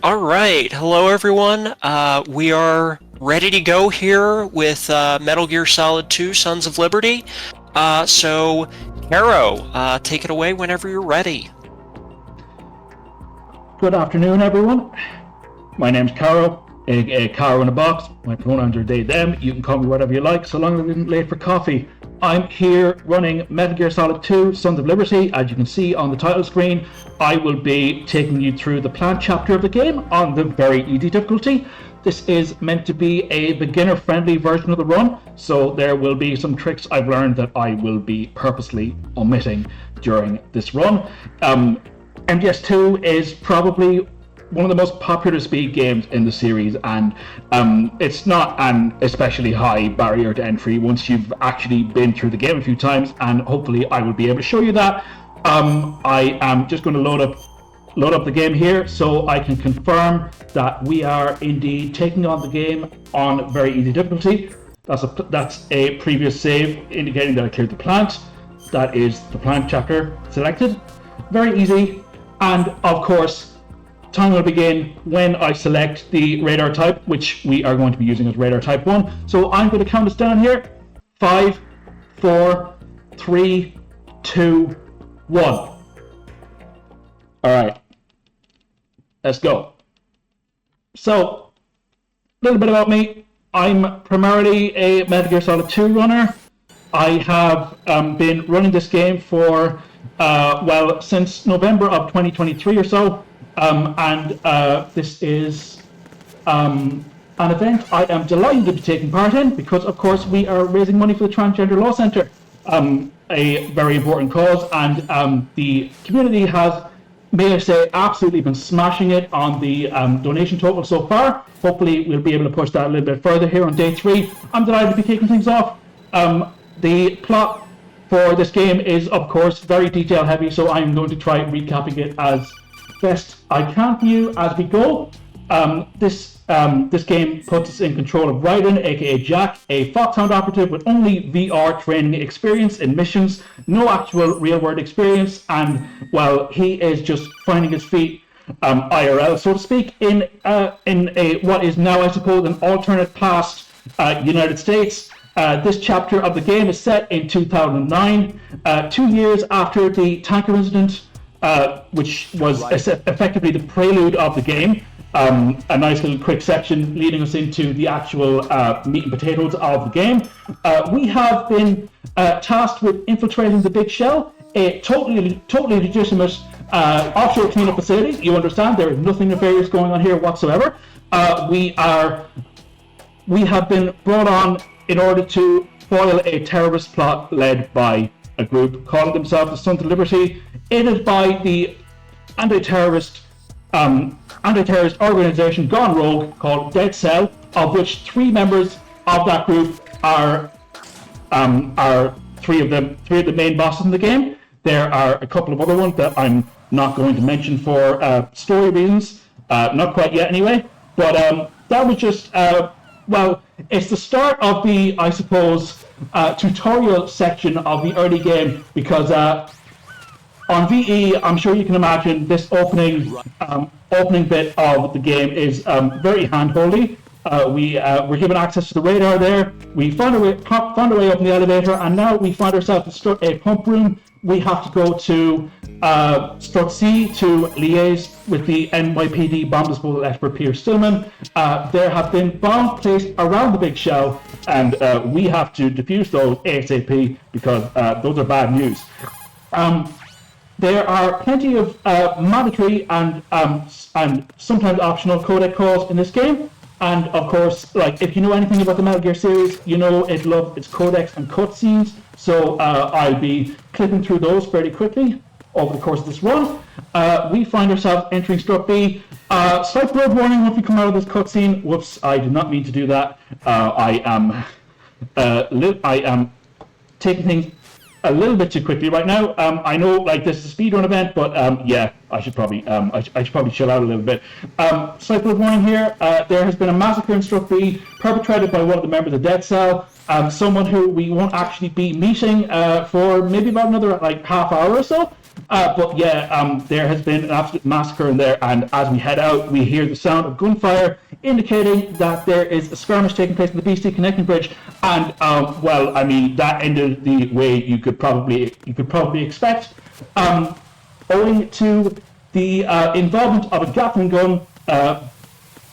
All right, hello everyone. We are ready to go here with Metal Gear Solid 2: Sons of Liberty. So, Caro, take it away whenever you're ready. Good afternoon, everyone. My name's Caro, aka Caro in a Box. My pronouns are they, them. You can call me whatever you like, so long as I isn't late for coffee. I'm here running Metal Gear Solid 2: Sons of Liberty. As you can see on the title screen, I will be taking you through the planned chapter of the game on the very easy difficulty. This is meant to be a beginner-friendly version of the run, so there will be some tricks I've learned that I will be purposely omitting during this run. MGS2 is probably one of the most popular speed games in the series, and it's not an especially high barrier to entry once you've actually been through the game a few times, and hopefully I will be able to show you that. I am just going to load up the game here so I can confirm that we are indeed taking on the game on very easy difficulty. That's a previous save indicating that I cleared the plant. That is the plant chapter selected. Very easy, and of course time will begin when I select the radar type, which we are going to be using as radar type 1. So I'm going to count us down here. 5, 4, 3, 2, 1. Alright, let's go. So, a little bit about me. I'm primarily a Metal Gear Solid 2 runner. I have been running this game for, since November of 2023 or so. This is an event I am delighted to be taking part in because, of course, we are raising money for the Transgender Law Center, a very important cause, and the community has, may I say, absolutely been smashing it on the donation total so far. Hopefully, we'll be able to push that a little bit further here on day 3. I'm delighted to be kicking things off. The plot for this game is, of course, very detail heavy, so I'm going to try recapping it as best I can for you as we go. This game puts us in control of Raiden, aka Jack, a Foxhound operative with only VR training experience in missions, no actual real-world experience, and well, he is just finding his feet IRL, so to speak, in a what is now, I suppose, an alternate past United States. This chapter of the game is set in 2009, 2 years after the tanker incident, which was effectively the prelude of the game. A nice little quick section leading us into the actual meat and potatoes of the game. We have been tasked with infiltrating the Big Shell, a totally legitimate offshore cleanup facility. You understand, there is nothing nefarious going on here whatsoever. We have been brought on in order to foil a terrorist plot led by a group calling themselves the Sons of Liberty, aided by the anti-terrorist organization gone rogue called Dead Cell, of which 3 members of that group are three of the main bosses in the game. There are a couple of other ones that I'm not going to mention for story reasons, not quite yet anyway. But that was just it's the start of the, I suppose, tutorial section of the early game, because on VE, I'm sure you can imagine this opening bit of the game is very hand-holdy. We were given access to the radar there. We found our way up in the elevator, and now we find ourselves in a pump room. We have to go to Strut C to liaise with the NYPD bomb disposal expert Peter Stillman. There have been bombs placed around the Big Shell, and we have to defuse those ASAP because those are bad news. There are plenty of mandatory and sometimes optional codec calls in this game. And of course, like, if you know anything about the Metal Gear series, you know it loves its codecs and cutscenes. So I'll be clipping through those fairly quickly over the course of this run. We find ourselves entering Strut B. Slight blood warning once we come out of this cutscene. Whoops, I did not mean to do that. I am taking things a little bit too quickly right now. I know, like, this is a speedrun event, but yeah, I should probably chill out a little bit. Slight blood warning here. There has been a massacre in Strut B perpetrated by one of the members of Dead Cell. Someone who we won't actually be meeting for maybe about another half hour or so. But yeah, there has been an absolute massacre in there, and as we head out, we hear the sound of gunfire, indicating that there is a skirmish taking place on the BC connecting bridge. And well, I mean, that ended the way you could probably expect, owing to the involvement of a Gatling gun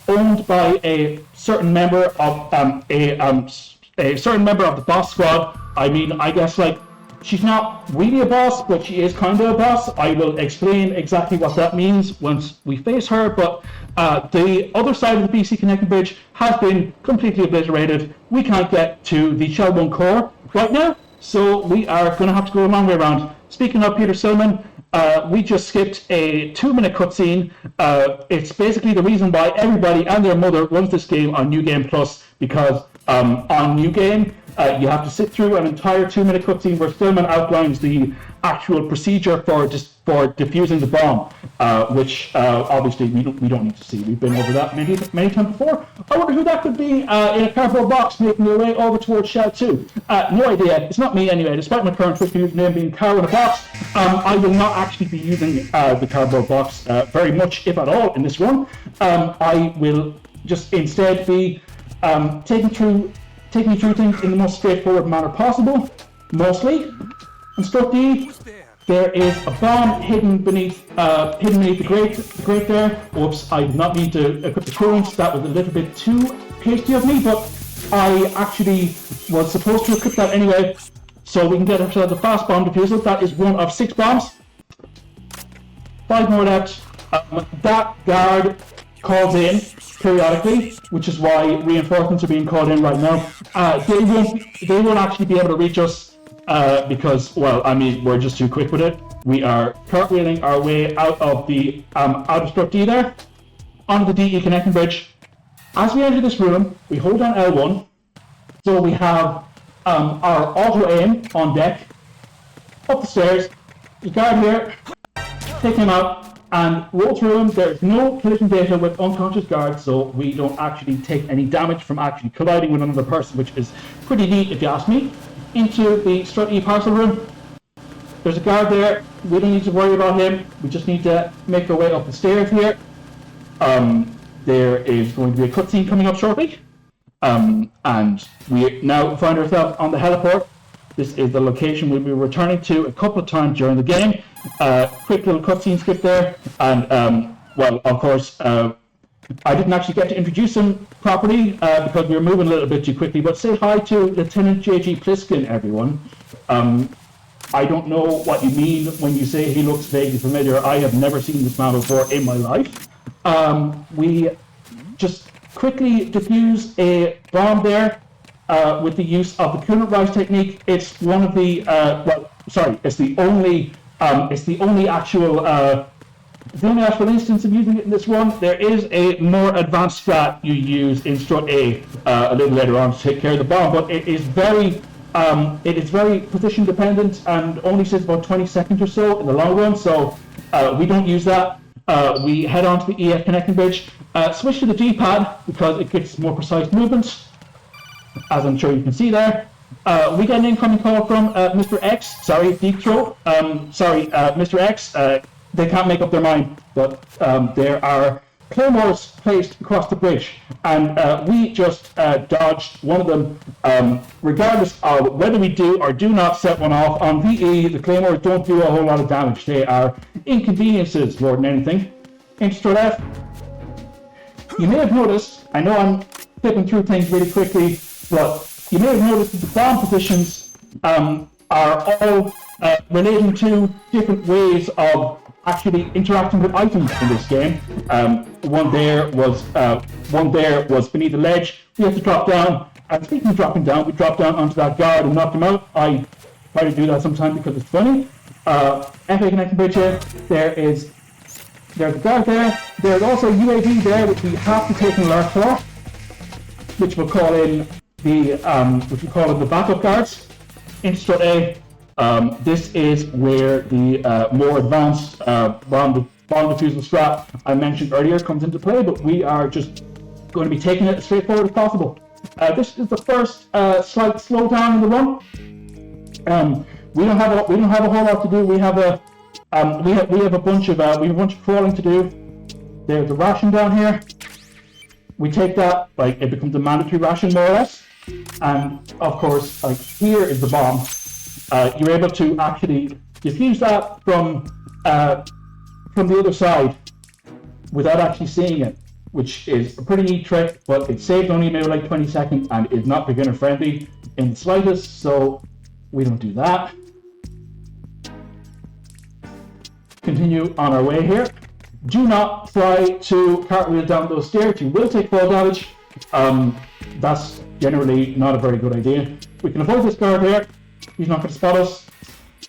owned by a certain member of a certain member of the boss squad. I mean, I guess like, she's not really a boss, but she is kind of a boss. I will explain exactly what that means once we face her, but the other side of the BC connecting bridge has been completely obliterated. We can't get to the Shell 1 core right now, so we are going to have to go a long way around. Speaking of Peter Silman, we just skipped a 2-minute cutscene. It's basically the reason why everybody and their mother runs this game on New Game Plus, because on New Game, you have to sit through an entire 2-minute cutscene where Stillman outlines the actual procedure for defusing the bomb, which obviously we don't need to see. We've been over that many times before. I wonder who that could be in a cardboard box making their way over towards Shell 2. No idea. It's not me anyway. Despite my current Twitter username being Cow in a Box, I will not actually be using the cardboard box very much, if at all, in this run. I will just instead be taking you through things in the most straightforward manner possible, mostly. Instruct D, there is a bomb hidden beneath the grate there. Oops, I did not need to equip the coolant. That was a little bit too hasty of me, but I actually was supposed to equip that anyway, so we can get ourselves a fast bomb defusal. That is 1 of 6 bombs. 5 more left. That guard calls in periodically, which is why reinforcements are being called in right now. They won't actually be able to reach us because, well, I mean, we're just too quick with it. We are cartwheeling our way out of the Struct D there, onto the DE connecting bridge. As we enter this room, we hold down L1, so we have our auto aim on deck, up the stairs, the guard here, take him out, and roll through him. There's no collision data with unconscious guards, so we don't actually take any damage from actually colliding with another person, which is pretty neat if you ask me. Into the Strut E parcel room. There's a guard there. We don't need to worry about him. We just need to make our way up the stairs here. There is going to be a cutscene coming up shortly. And we now find ourselves on the heliport. This is the location we'll be returning to a couple of times during the game. Quick little cutscene skip there, and well, of course, I didn't actually get to introduce him properly because we were moving a little bit too quickly, but say hi to Lieutenant J.G. Pliskin, everyone. I don't know what you mean when you say he looks vaguely familiar. I have never seen this man before in my life. We just quickly defuse a bomb there with the use of the coolant rise technique. It's one of the, it's the only actual instance of using it in this one. There is a more advanced strat you use in Strut A a little later on to take care of the bomb, but it is very position dependent and only says about 20 seconds or so in the long run, so we don't use that. We head on to the EF connecting bridge, switch to the D-pad because it gets more precise movements, as I'm sure you can see there. We get an incoming call from Mr. X, Deep Throat, Mr. X. They can't make up their mind, but there are claymores placed across the bridge, and we just dodged one of them, regardless of whether we do or do not set one off. On VE, the claymores don't do a whole lot of damage. They are inconveniences more than anything. Into Strut F. You may have noticed, I know I'm flipping through things really quickly, but you may have noticed that the bomb positions are all relating to different ways of actually interacting with items in this game. One there was beneath the ledge. We have to drop down. And speaking of dropping down, we drop down onto that guard and knock him out. I try to do that sometimes because it's funny. FA connecting bridge here. There's a guard there. There's also a UAV there, which we have to take an alert for, which we'll call in the backup guards. In Strut A. This is where the more advanced bomb defusal strat I mentioned earlier comes into play, but we are just going to be taking it as straightforward as possible. This is the first slight slowdown in the run. We don't have a whole lot to do. We have We have a bunch of crawling to do. There's a ration down here. We take that, like, it becomes a mandatory ration more or less. And of course, like, here is the bomb. You're able to actually defuse that from the other side without actually seeing it, which is a pretty neat trick, but it saved only maybe like 20 seconds and is not beginner friendly in the slightest, so we don't do that. Continue on our way here. Do not try to cartwheel down those stairs, you will take fall damage. That's generally not a very good idea. We can avoid this guard here, he's not going to spot us.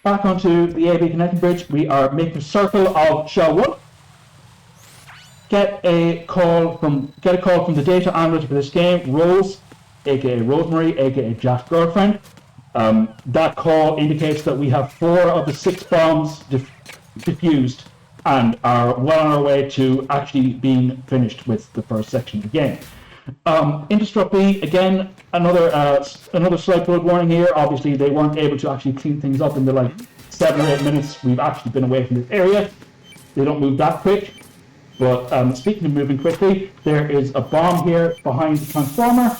Back onto the AB connecting bridge, we are making a circle of shell 1. Get a call from the data analyst for this game, Rose, aka Rosemary, aka Jack's girlfriend. That call indicates that we have 4 of the 6 bombs defused and are well on our way to actually being finished with the first section of the game. Indestruct B, again, another slight blood warning here. Obviously, they weren't able to actually clean things up in the like 7 or 8 minutes we've actually been away from this area. They don't move that quick. But speaking of moving quickly, there is a bomb here behind the transformer.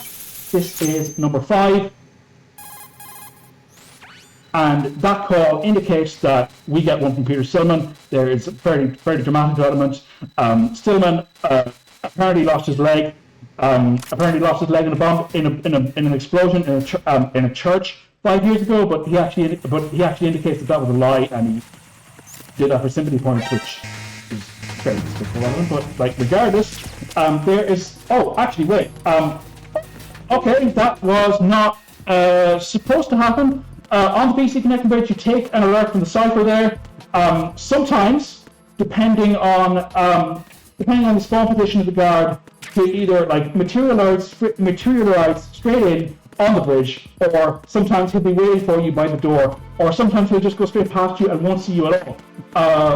This is number 5. And that call indicates that we get one from Peter Stillman. There is a very dramatic element. Stillman apparently lost his leg. In a bomb in an explosion in a church 5 years ago. But he actually indicates that was a lie, and he did that for sympathy points, which is very relevant. But like regardless, there is. Oh, actually, wait. Okay, that was not supposed to happen. On the BC Connecting Bridge, you take an alert from the cipher there. Sometimes, depending on the spawn position of the guard, he'll either like materialize straight in on the bridge, or sometimes he'll be waiting for you by the door, or sometimes he'll just go straight past you and won't see you at all.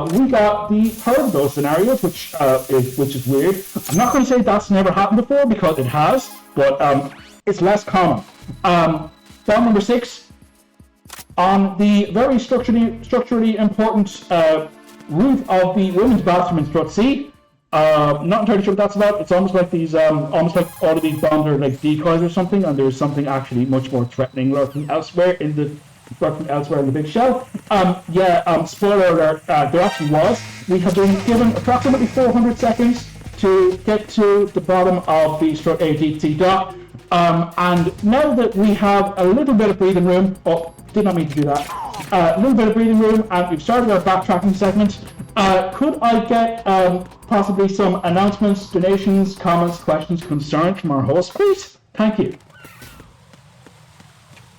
We got the third of those scenarios, which is weird. I'm not going to say that's never happened before, because it has, but it's less common. Bomb number 6. On the very structurally important roof of the women's bathroom in Strut C. Not entirely sure what that's about. It's almost like almost like all of these bombs are like decoys or something, and there's something actually much more threatening lurking elsewhere in the big shell. Spoiler alert, there actually was. We have been given approximately 400 seconds to get to the bottom of the Strut A deep sea dock. And now that we have a little bit of breathing room, did not mean to do that. A little bit of breathing room, and we've started our backtracking segment. Could I get possibly some announcements, donations, comments, questions, concerns from our host, please? Thank you.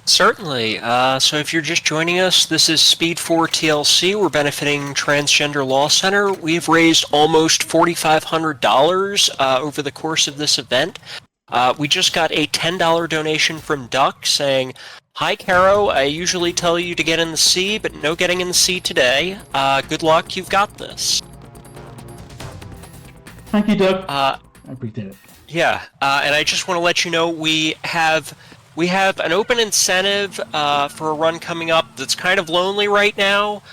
Certainly. So if you're just joining us, this is Speed4 TLC. We're benefiting Transgender Law Center. We've raised almost $4,500 over the course of this event. We just got a $10 donation from Duck saying, "Hi, Caro. I usually tell you to get in the sea, but no getting in the sea today. Good luck. You've got this." Thank you, Doug. I appreciate it. Yeah, and I just want to let you know we have an open incentive for a run coming up that's kind of lonely right now.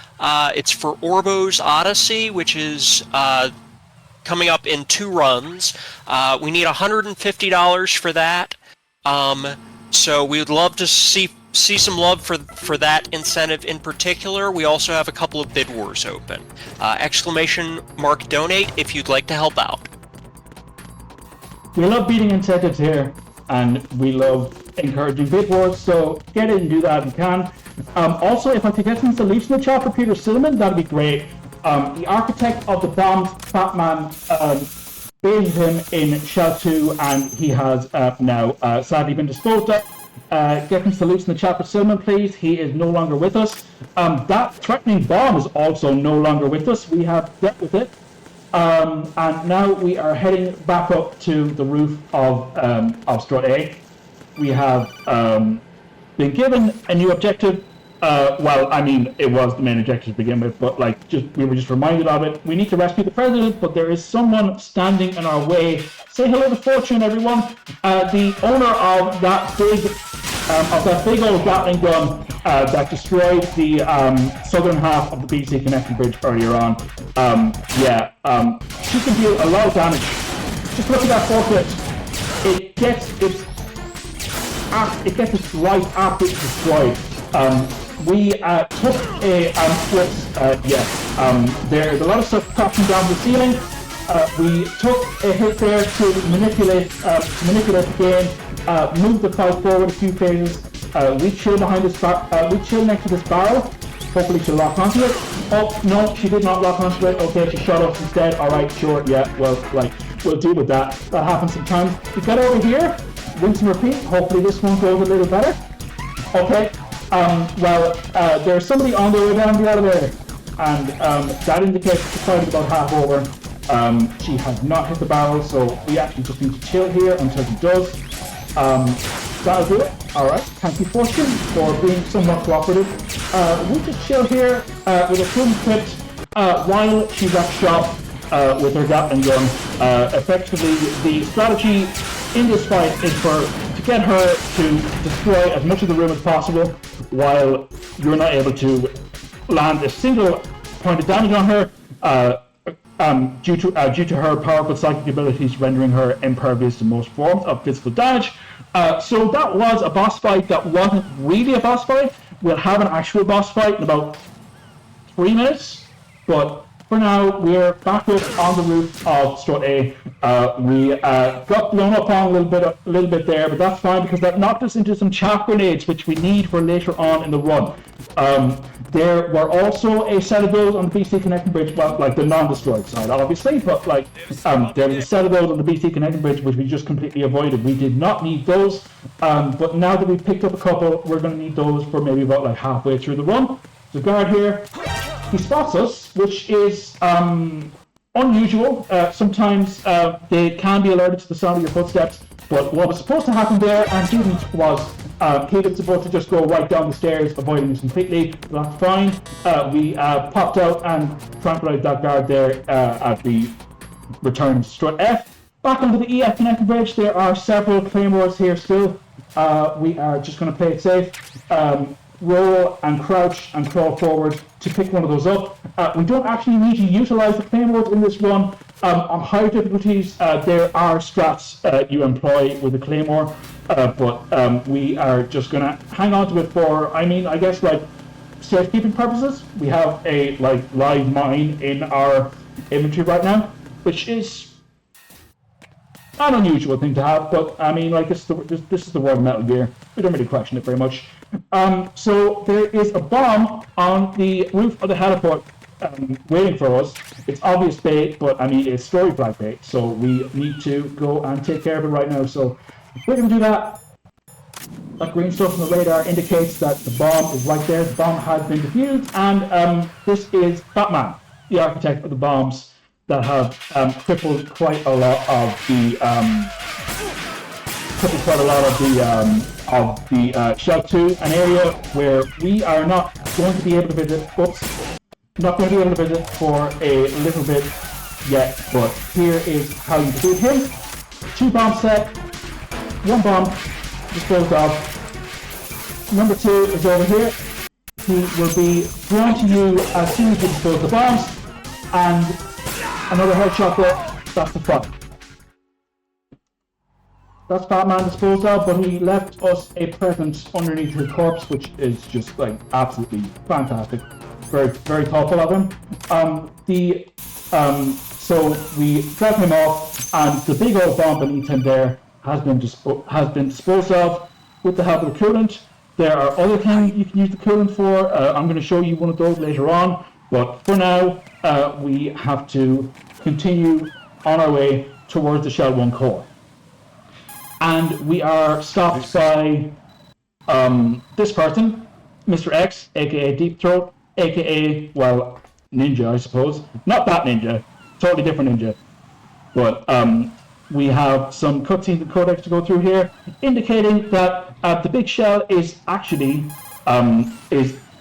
It's for Orbo's Odyssey, which is coming up in 2 runs. We need $150 for that. So we would love to see some love for that incentive in particular. We also have a couple of bid wars open. !donate if you'd like to help out. We love beating incentives here, and we love encouraging bid wars, so get in and do that if you can. Also, if I could get some solution in the chat for Peter Silliman, that'd be great. The architect of the bombed Batman baited him in Shell 2, and he has now sadly been disposed of. Get him salutes in the chat for Silman, please. He is no longer with us. That threatening bomb is also no longer with us. We have dealt with it. And now we are heading back up to the roof of Strut A. We have been given a new objective. Well, I mean, it was the main objective to begin with, but like, we were just reminded of it. We need to rescue the president, but there is someone standing in our way. Say hello to Fortune, everyone. The owner of that big old Gatling gun that destroyed the southern half of the BC Connecting Bridge earlier on. She can do a lot of damage. Just look at that forklift. It gets its life absolutely destroyed. We took a there's a lot of stuff crashing down the ceiling. We took a hit there to manipulate the game, move the fight forward a few phases. We chill behind this we chill next to this barrel. Hopefully she'll lock onto it. Oh no, she did not lock onto it. Okay, she shot us instead. All right, sure, yeah. Well, like we'll deal with that. That happens sometimes. We get over here, rinse and repeat. Hopefully this one goes a little better. Okay. There's somebody on their way down the elevator, and that indicates the fight is about half over. She has not hit the barrel, so we actually just need to chill here until she does. That'll do it. Alright, thank you, Fortune, for being somewhat cooperative. We'll just chill here with a full equipped while she got shot with her Gatling gun. Effectively, the strategy in this fight is to get her to destroy as much of the room as possible while you're not able to land a single point of damage on her due to her powerful psychic abilities rendering her impervious to most forms of physical damage. So that was a boss fight that wasn't really a boss fight. We'll have an actual boss fight in about 3 minutes, but for now, we're back up on the roof of Strut A. We got blown up on a little bit there, but that's fine because that knocked us into some chaff grenades, which we need for later on in the run. There were also a set of those on the BC Connecting Bridge, well, like the non-destroyed side, obviously, but like there was a set of those on the BC Connecting Bridge which we just completely avoided. We did not need those, but now that we've picked up a couple, we're going to need those for maybe about like halfway through the run. The guard here. He spots us, which is unusual. Sometimes they can be alerted to the sound of your footsteps, but what was supposed to happen there and didn't was he was supposed to just go right down the stairs, avoiding us completely. That's fine. We popped out and tranquilized that guard there at the return to Strut F. Back onto the EF Connecting Bridge, there are several claymores here still. We are just going to play it safe. Roll and crouch and crawl forward to pick one of those up. We don't actually need to utilize the claymores in this run. On higher difficulties, there are strats you employ with the claymore, but we are just going to hang on to it for, I guess, like safekeeping purposes. We have a live mine in our inventory right now, which is an unusual thing to have, but this is the world of Metal Gear. We don't really question it very much. So there is a bomb on the roof of the heliport waiting for us. It's obvious bait, but it's story flag bait, so we need to go and take care of it right now. So we're going to do that. That green stuff on the radar indicates that the bomb is right there. The bomb has been defused, and this is Batman, the architect of the bombs that have crippled quite a lot of the Shell 2, an area where we are not going to be able to visit. Not going to be able to visit for a little bit yet, but here is how you defeat him. 2 bombs set, 1 bomb disposed of. Number 2 is over here. He will be drawn to you as soon as you dispose the bombs, and another headshot there. That's the front. That's Batman disposed of, but he left us a present underneath his corpse, which is just absolutely fantastic. Very, very thoughtful of him. So we drop him off, and the big old bomb beneath him there has been disposed of with the help of the coolant. There are other things you can use the coolant for. I'm going to show you one of those later on, but for now, we have to continue on our way towards the Shell 1 core. And we are stopped by this person, Mr. X, aka Deep Throat, aka, well, Ninja, I suppose. Not that Ninja, totally different Ninja. But we have some cutscenes and codecs to go through here, indicating that the big shell is actually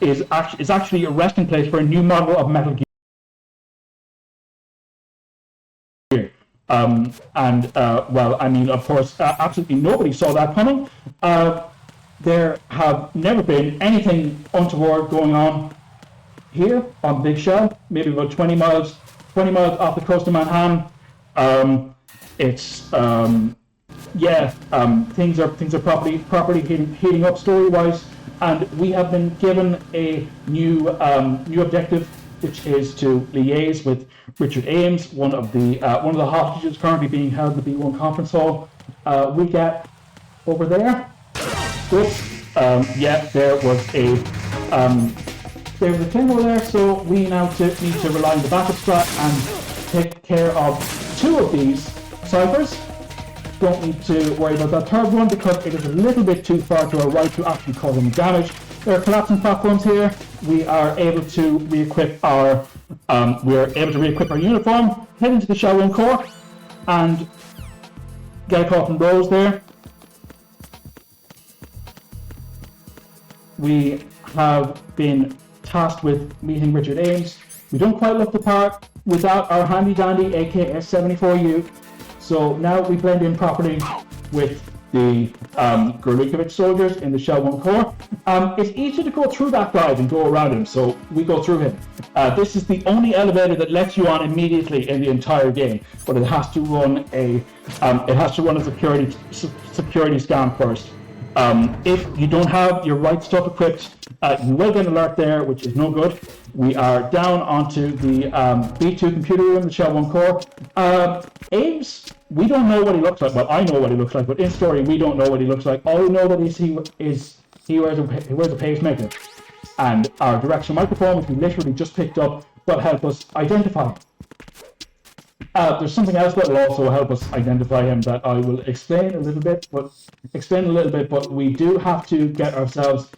is actually a resting place for a new model of Metal Gear. Well, I mean, of course, absolutely nobody saw that coming. There have never been anything untoward going on here on Big Shell, maybe about 20 miles off the coast of Manhattan. Things are properly heating up story-wise, and we have been given a new objective, which is to liaise with Richard Ames, one of the hostages currently being held in the B1 conference hall. We get over there. There was a thing over there, so we now need to rely on the backup strat and take care of 2 of these ciphers. Don't need to worry about that third one because it is a little bit too far to our right to actually cause any damage. There are collapsing platforms here. We are able to re-equip our uniform, head into the Shell 1 core, and get a call from Rose there. We have been tasked with meeting Richard Ames. We don't quite look the part without our handy dandy AKS-74U. So now we blend in properly with the Gurlikovic soldiers in the Shell 1 core. It's easy to go through that guy than go around him, so we go through him. This is the only elevator that lets you on immediately in the entire game, but it has to run a security scan first. If you don't have your right stuff equipped, you will get an alert there, which is no good. We are down onto the B2 computer room, the Shell 1 core. Ames, we don't know what he looks like. Well, I know what he looks like, but in story, we don't know what he looks like. All we know that he wears a pacemaker. And our directional microphone, which we literally just picked up, will help us identify him. There's something else that will also help us identify him that I will explain a little bit, but we do have to get ourselves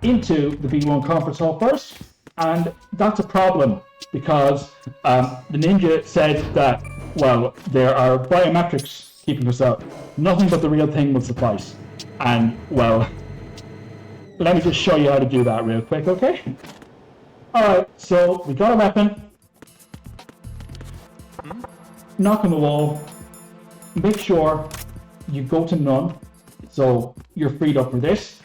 into the B1 conference hall first, and that's a problem because the ninja said that, well, there are biometrics keeping us out. Nothing but the real thing will suffice. And, well, let me just show you how to do that real quick, okay? Alright, so we got a weapon. Knock on the wall. Make sure you go to none, so you're freed up for this.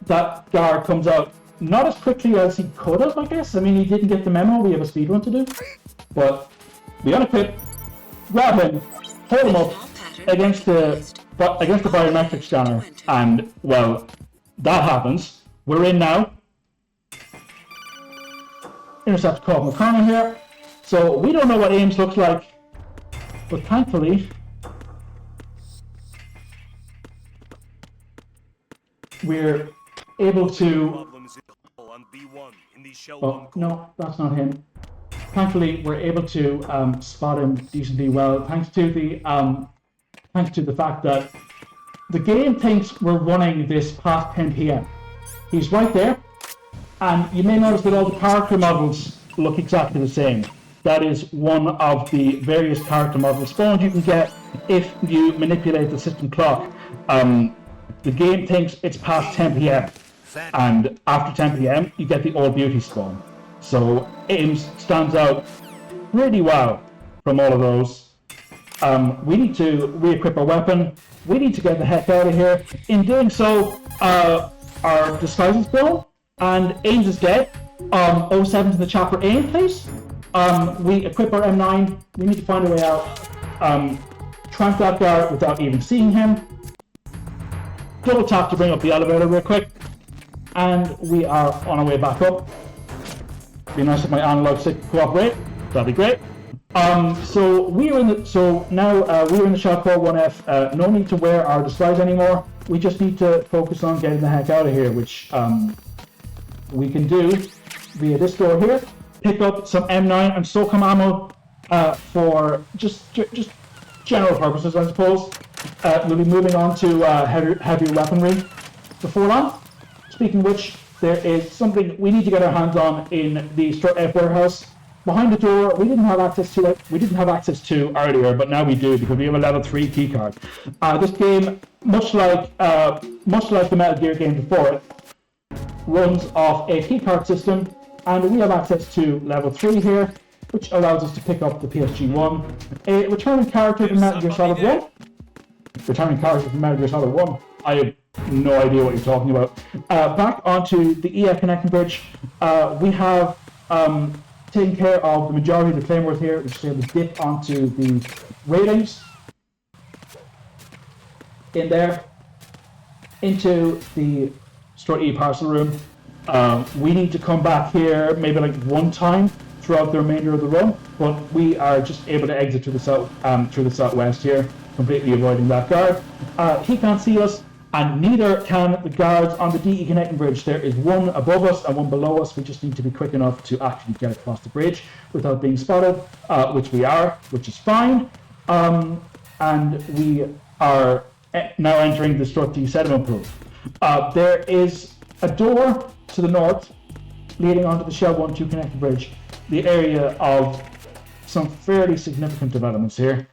That guard comes out not as quickly as he could have, I guess. I mean, he didn't get the memo. We have a speed run to do. But we unequip, grab him, hold him up against the biometric scanner, and, well, that happens. We're in now. Intercept call from the corner here. So we don't know what Ames looks like, but thankfully we're able to. Oh no, that's not him. Thankfully, we're able to spot him decently well, thanks to the fact that the game thinks we're running this past 10 p.m. He's right there, and you may notice that all the character models look exactly the same. That is one of the various character model spawns you can get if you manipulate the system clock. The game thinks it's past 10 p.m. and after 10 p.m. you get the All Beauty spawn. So Ames stands out really well from all of those. We need to re-equip our weapon. We need to get the heck out of here. In doing so, our disguise is blown and Ames is dead. 07 to the chopper aim, please. We equip our M9. We need to find a way out. Tramp that guard without even seeing him. Double tap to bring up the elevator real quick. And we are on our way back up. Be nice if my analog stick could cooperate. That'd be great. So we're in the Shell Core 1F. No need to wear our disguise anymore. We just need to focus on getting the heck out of here, which we can do via this door here. Pick up some M9 and SOCOM ammo for just general purposes, I suppose. We'll be moving on to heavy weaponry before long. Speaking of which, there is something we need to get our hands on in the Strut F warehouse. Behind the door, we didn't have access to earlier, but now we do because we have a level 3 keycard. This game, much like the Metal Gear game before it, runs off a keycard system, and we have access to level 3 here, which allows us to pick up the PSG-1. A returning character from Metal Gear Solid 1. Returning character from Metal Gear Solid 1. I have no idea what you're talking about. Back onto the EF connecting bridge, we have taken care of the majority of the claymores here, which is able to dip onto the railings in there, into the Store E parcel room. We need to come back here maybe like one time throughout the remainder of the run, but we are just able to exit to the south, through the southwest here, completely avoiding that guard. He can't see us, and neither can the guards on the DE connecting bridge. There is one above us and one below us. We just need to be quick enough to actually get across the bridge without being spotted, which we are, which is fine. And we are now entering the Strut D sediment pool. There is a door to the north leading onto the Shell 1-2 connecting bridge, the area of some fairly significant developments here.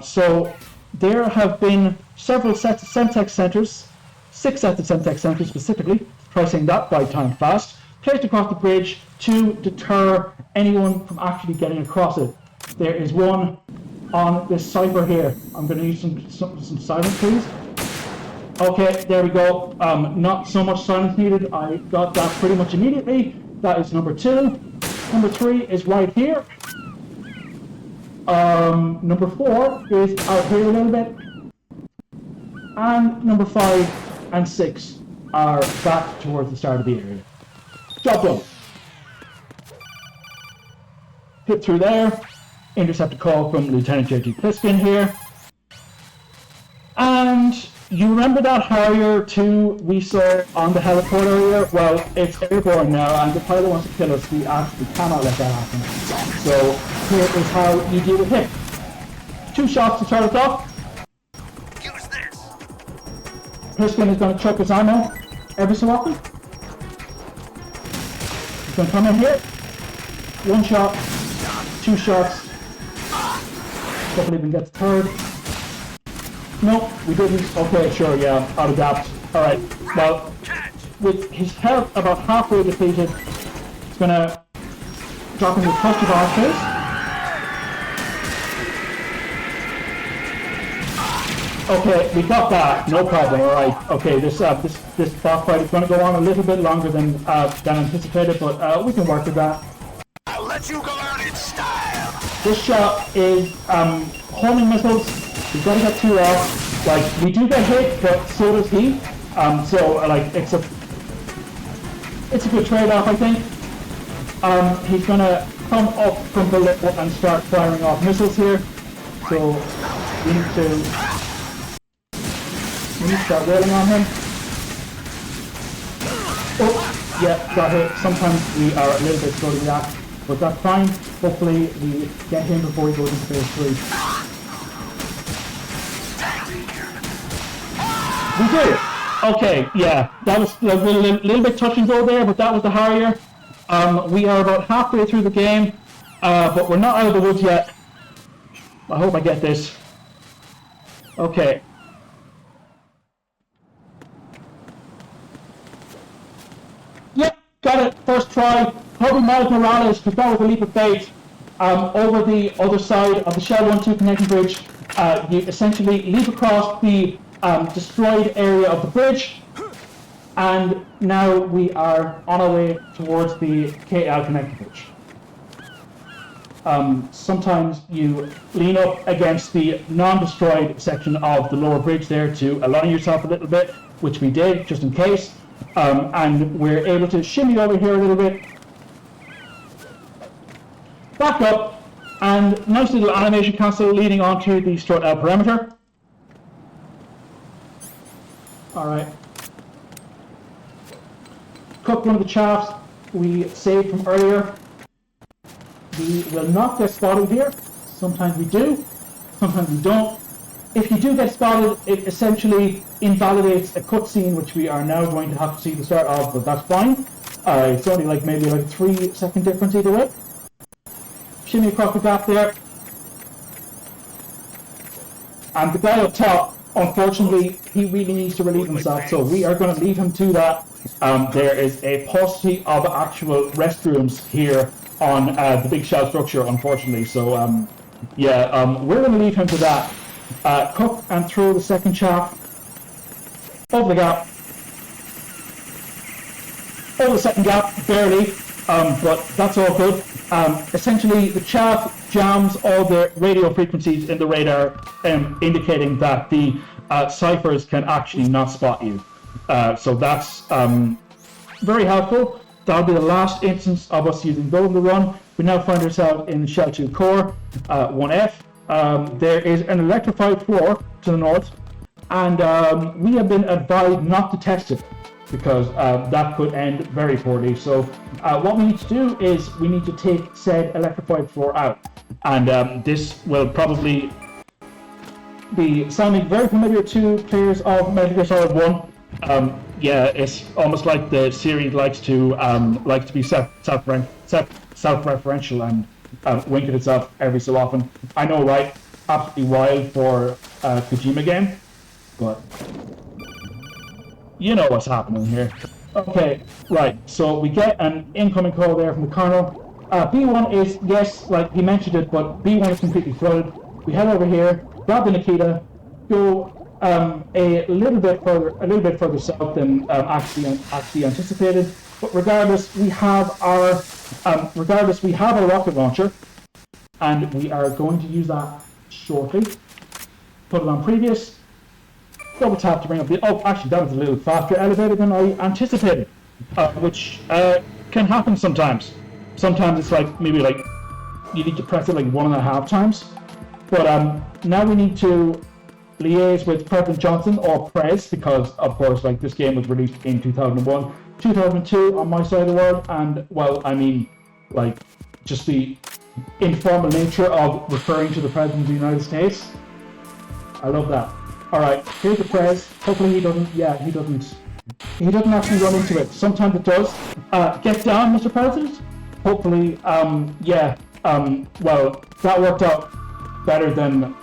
So there have been several sets of Semtex centers, 6 sets of Semtex centers specifically, try saying that by time fast, placed across the bridge to deter anyone from actually getting across it. There is one on this cipher here. I'm going to use some silence, please. Okay, there we go. Not so much silence needed. I got that pretty much immediately. That is number 2. Number 3 is right here. Number 4 is out here a little bit. And number 5 and 6 are back towards the start of the area. Job done. Hit through there. Intercept a call from Lieutenant J.T. Pliskin here. And you remember that Harrier 2 we saw on the heliport earlier? Well, it's airborne now, and the pilot wants to kill us. We absolutely cannot let that happen. So here is how you deal with him. 2 shots to start us off. Use this. Pliskin is going to chuck his ammo every so often. He's going to come in here. 1 shot, 2 shots. Hopefully we can get the 3rd. No, we didn't. Okay, sure, yeah, out of depth. Alright, well, with his health about halfway depleted, he's gonna drop into the cluster bar phase. Okay, we got that, no problem, alright. Okay, this boss fight is gonna go on a little bit longer than anticipated, but we can work with that. I'll let you go out in style. This shot is homing missiles. We've got to get 2 off. Like, we do get hit, but so does he. So like it's a good trade-off, I think. He's gonna come up from below and start firing off missiles here. So we need to start wailing on him. Oh, yeah, got hit. Sometimes we are a little bit slow to react, but that's fine. Hopefully we get him before he goes into phase 3. We did! Okay, yeah, that was a little bit touch and go there, but that was the Harrier. We are about halfway through the game, but we're not out of the woods yet. I hope I get this. Okay. Yep, got it, first try. Probably Miles Morales, because that was a leap of faith. Over the other side of the Shell 1-2 connecting bridge, you essentially leap across the destroyed area of the bridge, and now we are on our way towards the KL connecting bridge. Sometimes you lean up against the non-destroyed section of the lower bridge there to align yourself a little bit, which we did just in case, and we're able to shimmy over here a little bit, back up, and nice little animation castle leading onto the Strut L perimeter. Alright. Cook one of the shafts we saved from earlier. We will not get spotted here. Sometimes we do, sometimes we don't. If you do get spotted, it essentially invalidates a cutscene, which we are now going to have to see the start of, but that's fine. It's only like maybe like a 3-second difference either way. Shimmy across the gap there. And the guy up top, unfortunately, he really needs to relieve himself, so we are going to leave him to that There is a paucity of actual restrooms here on the big shell structure, unfortunately. So, we're going to leave him to that. Cook and throw the second shaft over the gap. Over the second gap, barely, but that's all good. Essentially, the chaff jams all the radio frequencies in the radar, indicating that the ciphers can actually not spot you. So that's very helpful. That'll be the last instance of us using those in the run. We now find ourselves in Shell 2 Core 1F. There is an electrified floor to the north, and we have been advised not to test it because that could end very poorly. So what we need to do is we need to take said electrified floor out, and this will probably be sounding very familiar to players of Metal Gear Solid 1. It's almost like the series likes to be self-referential and wink at itself every so often. I know, right? Absolutely wild for a Kojima game, but you know what's happening here. Okay, right. So we get an incoming call there from the Colonel. B1 is, yes, like he mentioned it, but B1 is completely flooded. We head over here, grab the Nikita, go a little bit further south than actually anticipated. But regardless, we have our rocket launcher, and we are going to use that shortly. Put it on previous. Double tap to bring up the. Oh, actually, that was a little faster elevator than I anticipated, which can happen sometimes. Sometimes it's like maybe like you need to press it like 1.5 times. But now we need to liaise with President Johnson, or Prez, because of course, like, this game was released in 2001, 2002 on my side of the world, and well, I mean, like, just the informal nature of referring to the President of the United States. I love that. All right, here's the Prez. Hopefully he doesn't actually run into it. Sometimes it does. Get down, Mr. President. Hopefully, well, that worked out better than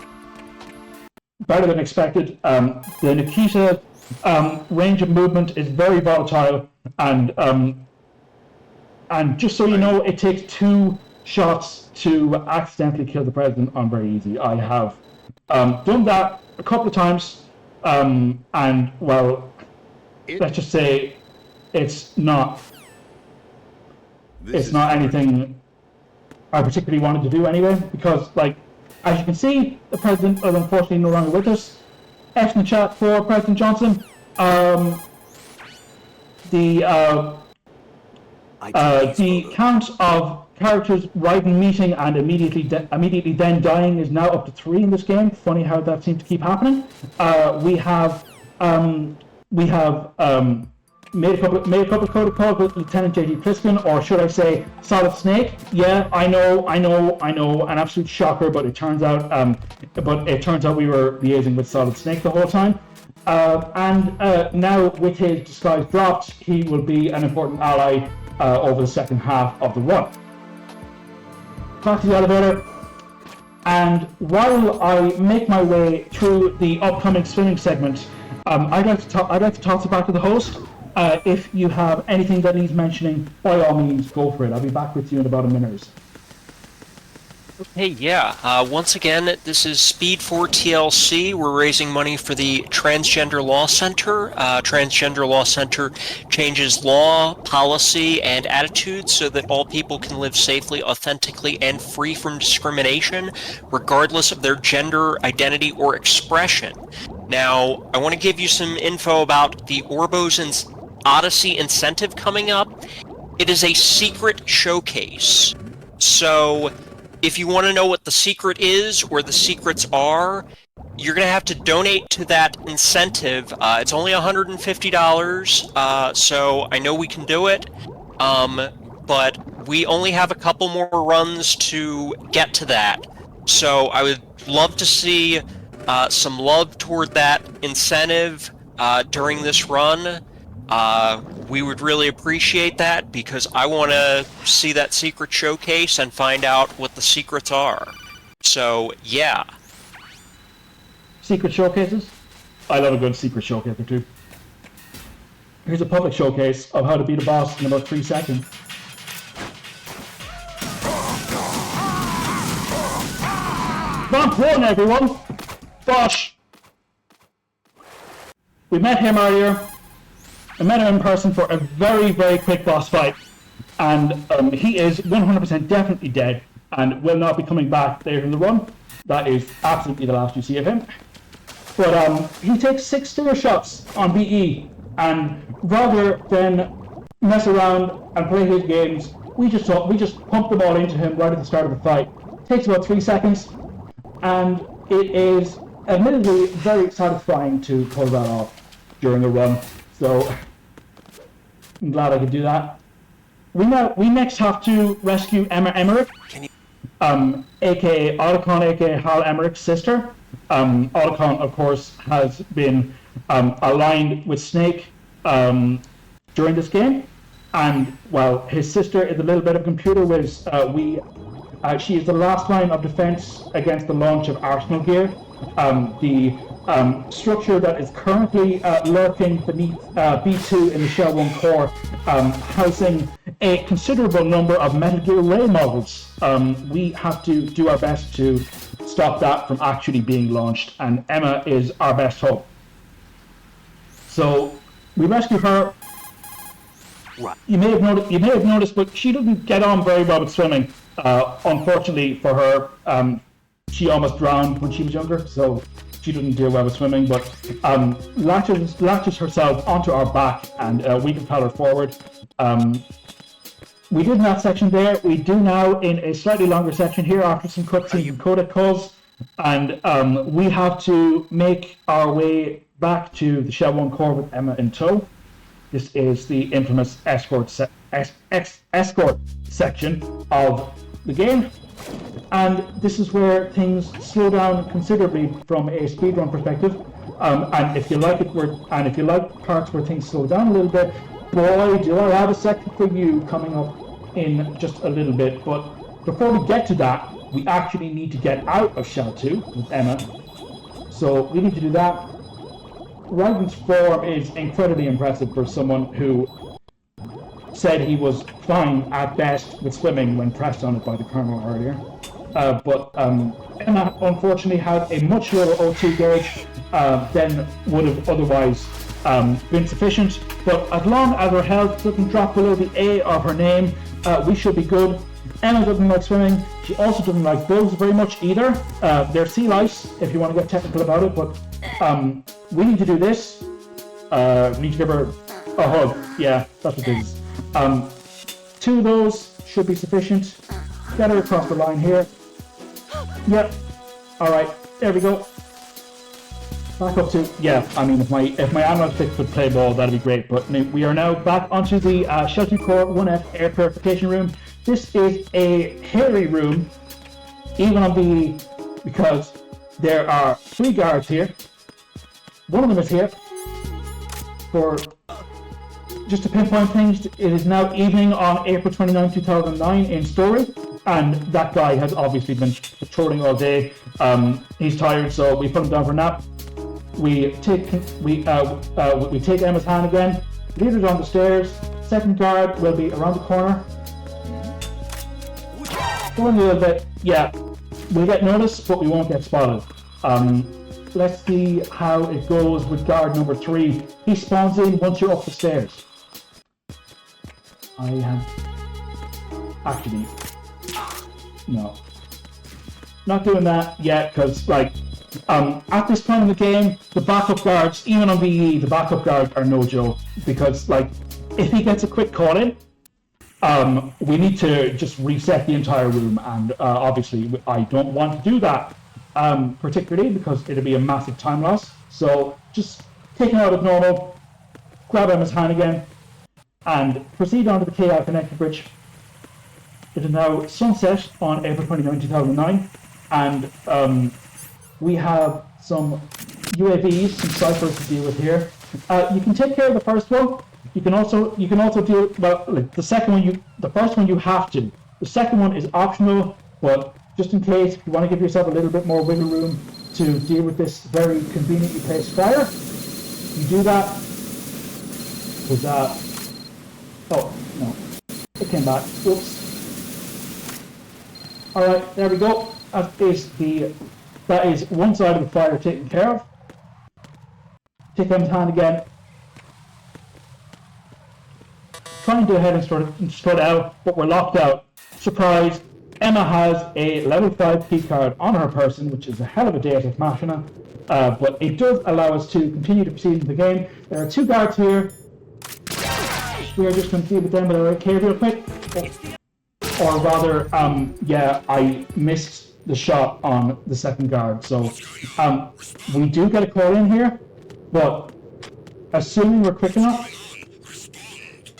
expected. The Nikita range of movement is very volatile, and just so you know, it takes 2 shots to accidentally kill the president on very easy. I have done that a couple of times, and well, let's just say it's not anything I particularly wanted to do anyway, because, like, as you can see, the president is unfortunately no longer with us. F in the chat for President Johnson. The count of characters riding, meeting, and immediately then dying is now up to 3 in this game. Funny how that seems to keep happening. We have made a couple of protocols with Lieutenant J.G. Pliskin, or should I say Solid Snake. Yeah, I know, an absolute shocker, but it turns out we were liaising with Solid Snake the whole time. And now with his disguise dropped, he will be an important ally over the second half of the run. Back to the elevator, and while I make my way through the upcoming swimming segment, I'd like to toss it back to the host. If you have anything that needs mentioning, by all means, go for it. I'll be back with you in about a minute or so. Hey, yeah. Once again, this is Speed4 TLC. We're raising money for the Transgender Law Center. Transgender Law Center changes law, policy, and attitudes so that all people can live safely, authentically, and free from discrimination, regardless of their gender, identity, or expression. Now, I want to give you some info about the Orbos and Odyssey incentive coming up. It is a secret showcase. So, if you want to know what the secret is, or the secrets are, you're going to have to donate to that incentive. It's only $150, so I know we can do it, but we only have a couple more runs to get to that. So I would love to see some love toward that incentive during this run. We would really appreciate that, because I want to see that secret showcase and find out what the secrets are. So, yeah. Secret showcases? I love a good secret showcase or two. Here's a public showcase of how to beat a boss in about 3 seconds. Round 1, everyone! Bosh! We met him earlier. I met him in person for a very, very quick boss fight. And he is 100% definitely dead and will not be coming back later in the run. That is absolutely the last you see of him. But he takes 6 stair shots on BE, and rather than mess around and play his games, we just pump them all into him right at the start of the fight. Takes about 3 seconds, and it is admittedly very satisfying to pull that off during a run. So I'm glad I could do that. We next have to rescue Emma Emmerich, aka Otacon, aka Hal Emmerich's sister. Otacon, of course, has been aligned with Snake during this game, and while his sister is a little bit of a computer whiz, she is the last line of defense against the launch of Arsenal gear. The structure that is currently lurking beneath B2 in the Shell 1 core, housing a considerable number of Metal Gear Ray models. We have to do our best to stop that from actually being launched, and Emma is our best hope. So we rescue her. You may have noticed, but she doesn't get on very well with swimming. Unfortunately for her, she almost drowned when she was younger, so she didn't do well with swimming, but latches herself onto our back, and we propel her forward. We did in that section there. We do now in a slightly longer section here after some cutscenes and codec calls, and we have to make our way back to the Shell 1 core with Emma in tow. This is the infamous escort section of the game, and this is where things slow down considerably from a speedrun perspective. And if you like parts where things slow down a little bit, boy, do I have a section for you coming up in just a little bit. But before we get to that, we actually need to get out of Shell 2 with Emma. So we need to do that. Ryden's form is incredibly impressive for someone who said he was fine at best with swimming when pressed on it by the Colonel earlier. But Emma unfortunately had a much lower O2 gauge than would have otherwise been sufficient. But as long as her health doesn't drop below the A of her name, we should be good. Emma doesn't like swimming. She also doesn't like bugs very much either. They're sea lice, if you want to get technical about it. But we need to do this. We need to give her a hug. Yeah, that's what it is. 2 of those should be sufficient. Get her across the line here. Yep. Alright, there we go. Back up to, yeah, I mean, if my analog stick could play ball, that'd be great. But we are now back onto the Shell 2 Core 1F air purification room. This is a hairy room, even on the, because there are 3 guards here. One of them is here for, just to pinpoint things, it is now evening on April 29, 2009 in Story, and that guy has obviously been patrolling all day. He's tired, so we put him down for a nap. We take Emma's hand again, lead her down the stairs. Second guard will be around the corner. Going a little bit, yeah, we'll get noticed, but we won't get spotted. Let's see how it goes with guard number 3. He spawns in once you're up the stairs. I have actually no, not doing that yet, because like at this point in the game, the backup guards, even on VE, the backup guards are no joke, because like if he gets a quick call in, we need to just reset the entire room, and obviously I don't want to do that, particularly because it'll be a massive time loss. So just take him out as normal, grab Emma's hand again, and proceed onto the KI connector bridge. It is now sunset on April 29, 2009, and we have some UAVs, some ciphers to deal with here. You can take care of the first one. You can also deal, well, the second one the first one you have to. The second one is optional, but just in case, if you want to give yourself a little bit more wiggle room to deal with this very conveniently placed fire, you do that. Was oh, no. It came back. Whoops. Alright, there we go. That is one side of the fire taken care of. Take Emma's hand again. Trying to go ahead and strut out, but we're locked out. Surprise! Emma has a level 5 key card on her person, which is a hell of a Deus Ex Machina. But it does allow us to continue to proceed in the game. There are 2 guards here. We are just going to deal with them with our AK real quick. Or rather, yeah, I missed the shot on the second guard. So, we do get a call in here, but assuming we're quick enough,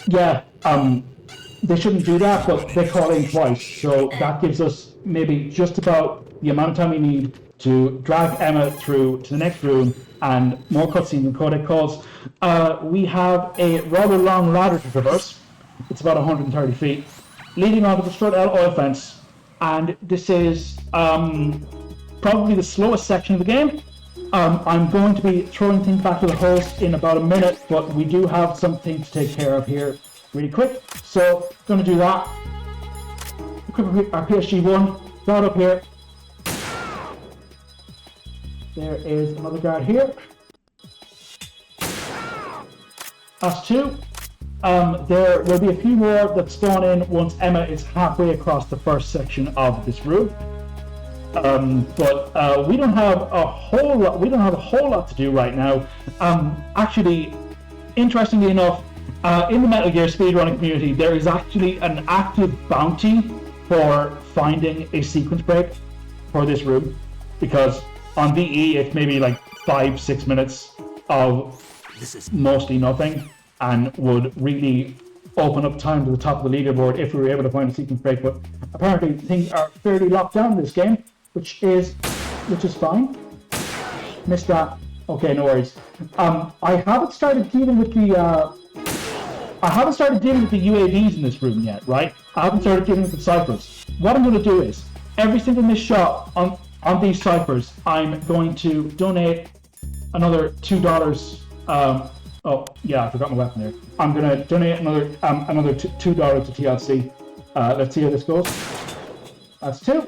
yeah, they shouldn't do that, but they call in twice. So that gives us maybe just about the amount of time we need to drag Emma through to the next room and more cutscenes and codec calls. We have a rather long ladder to traverse. It's about 130 feet, leading onto the strut out oil fence. And this is probably the slowest section of the game. I'm going to be throwing things back to the host in about a minute, but we do have something to take care of here really quick. So, going to do that. Equip our PSG-1. Guard up here. There is another guard here. That's 2. There will be a few more that spawn in once Emma is halfway across the first section of this room. But we don't have a whole lot. We don't have a whole lot to do right now. Actually, interestingly enough, in the Metal Gear speedrunning community, there is actually an active bounty for finding a sequence break for this room, because on VE it's maybe like 5-6 minutes of mostly nothing, and would really open up time to the top of the leaderboard if we were able to find a sequence break. But apparently things are fairly locked down in this game, which is fine. Missed that. Okay, no worries. I haven't started dealing with the UAVs in this room yet, right? I haven't started dealing with the ciphers. What I'm going to do is, every single missed shot on these ciphers, I'm going to donate another $2. Oh yeah, I forgot my weapon there. I'm going to donate another $2 to TLC. Let's see how this goes. That's 2.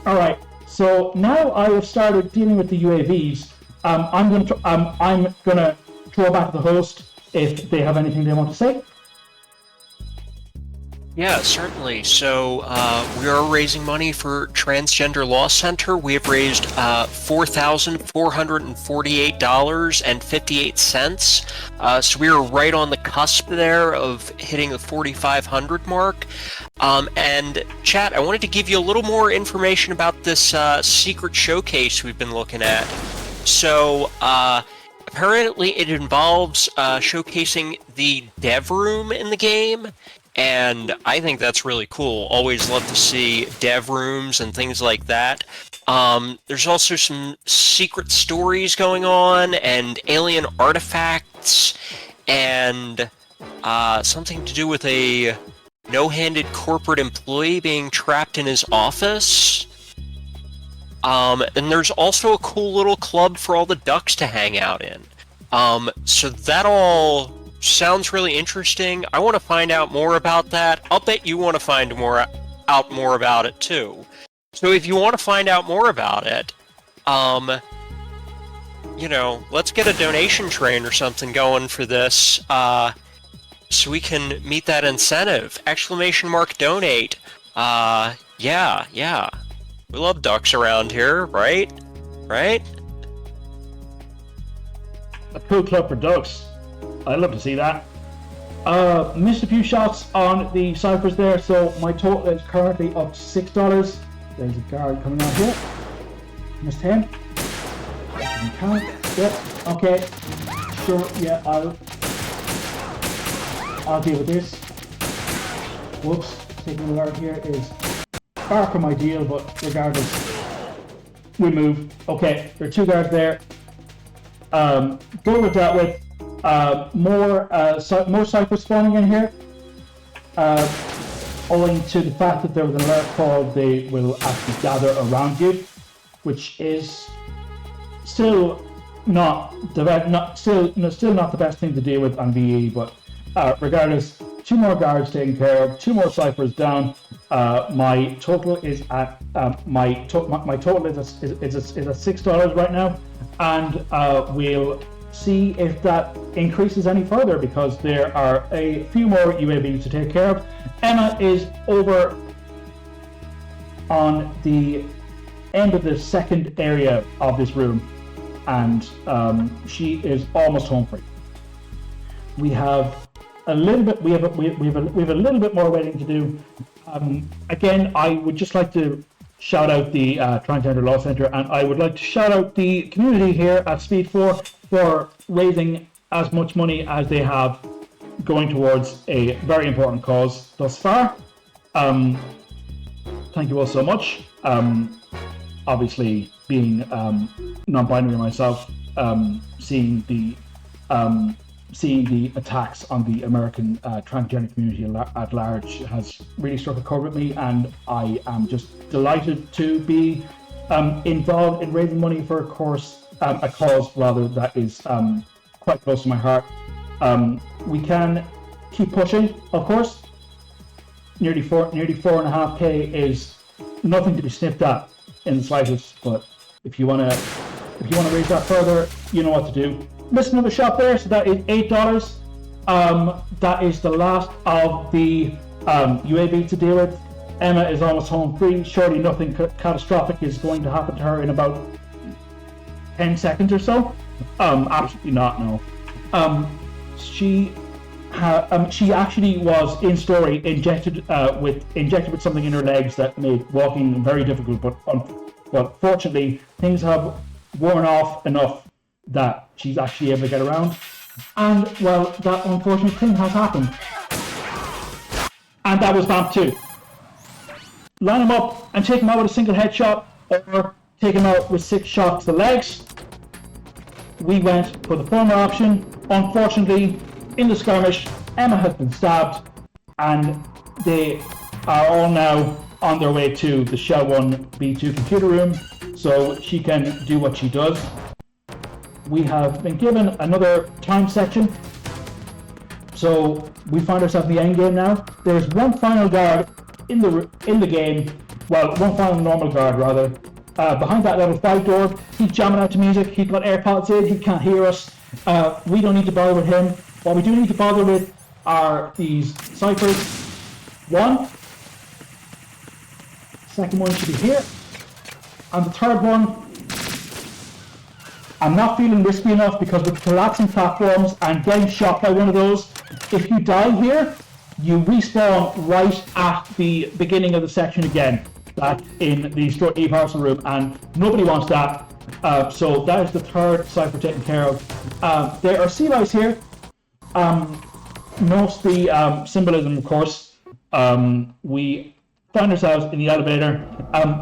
Alright, so now I have started dealing with the UAVs. I'm gonna throw back to the host if they have anything they want to say. Yeah, certainly. So we are raising money for Transgender Law Center. We have raised $4,448.58. So we are right on the cusp there of hitting the 4,500 mark. And chat, I wanted to give you a little more information about this secret showcase we've been looking at. So apparently it involves showcasing the dev room in the game. And I think that's really cool. Always love to see dev rooms and things like that. There's also some secret stories going on, and alien artifacts, and something to do with a no-handed corporate employee being trapped in his office. And there's also a cool little club for all the ducks to hang out in. So that all sounds really interesting. I want to find out more about that. I'll bet you want to find out more about it too. So if you want to find out more about it, you know, let's get a donation train or something going for this, so we can meet that incentive. !donate. Yeah. We love ducks around here, right? Right? A cool club for ducks. I'd love to see that. Missed a few shots on the ciphers there, so my total is currently up to $6. There's a guard coming out here. Missed him. Yep. Okay. Sure. Yeah. I'll deal with this. Whoops. Taking the guard here is far from ideal, but regardless, we move. Okay. There are 2 guards there. Go with that with. More ciphers spawning in here, owing to the fact that there was an alert called they will actually gather around you, which is still still not the best thing to deal with on VE, but regardless, 2 more guards taken care of, 2 more ciphers down. My total is at my total is at $6 right now, and we'll see if that increases any further because there are a few more UAVs to take care of. Emma is over on the end of the second area of this room, and she is almost home free. We have a little bit. We have a little bit more waiting to do. Again, I would just like to shout out the Transgender Law Center, and I would like to shout out the community here at Speed4 for raising as much money as they have going towards a very important cause thus far. Thank you all so much. Obviously, being non-binary myself, seeing the attacks on the American transgender community at large has really struck a chord with me, and I am just delighted to be involved in raising money for a cause rather that is quite close to my heart. We can keep pushing, of course. Nearly 4.5K is nothing to be sniffed at in the slightest, but if you wanna raise that further, you know what to do. Missed another shot there, so that is $8. That is the last of the UAV to deal with. Emma is almost home free. Surely nothing catastrophic is going to happen to her in about 10 seconds or so. Absolutely not, no. She actually was in story injected with something in her legs that made walking very difficult, but fortunately things have worn off enough that she's actually able to get around. And well, that unfortunate thing has happened. And that was Vamp 2. Line him up and take him out with a single headshot, or take him out with 6 shots to the legs. We went for the former option. Unfortunately, in the skirmish, Emma has been stabbed, and they are all now on their way to the Shell 1 B2 computer room so she can do what she does. We have been given another time section, so we find ourselves in the end game now. There's one final guard in the game, well, one final normal guard rather, behind that level 5 door. He's jamming out to music, he's got AirPods in, he can't hear us. We don't need to bother with him. What we do need to bother with are these ciphers. One, second one should be here, and the third one, I'm not feeling risky enough because with collapsing platforms and getting shot by one of those, if you die here, you respawn right at the beginning of the section again, back in the e-parcel room, and nobody wants that. So that is the third cipher taken care of. There are sea lice here. Note the symbolism, of course. We find ourselves in the elevator.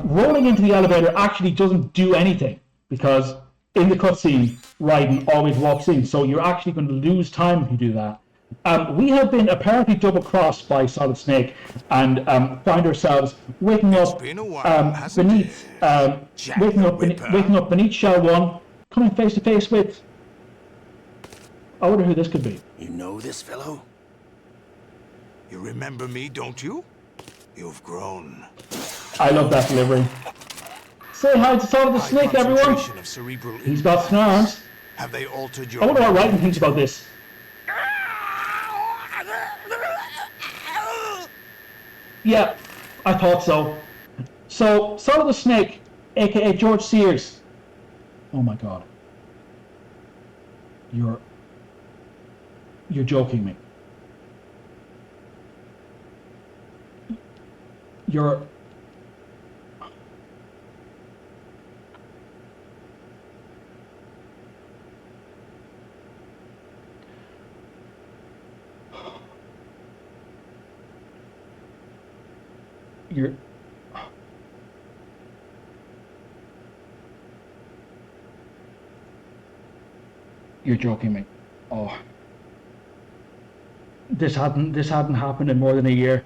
Rolling into the elevator actually doesn't do anything because in the cutscene, Raiden always walks in, so you're actually going to lose time if you do that. We have been apparently double-crossed by Solid Snake and find ourselves waking up beneath Shell 1, coming face to face with. I wonder who this could be. You know this fellow? You remember me, don't you? You've grown. I love that delivery. Say hi to Solid the Snake, everyone. He's got snarls. Have they altered your? I wonder what Raiden thinks about this. Yeah, I thought so. So, Solid the Snake, aka George Sears. Oh my god. You're joking me. You're joking me. Oh. This hadn't happened in more than a year.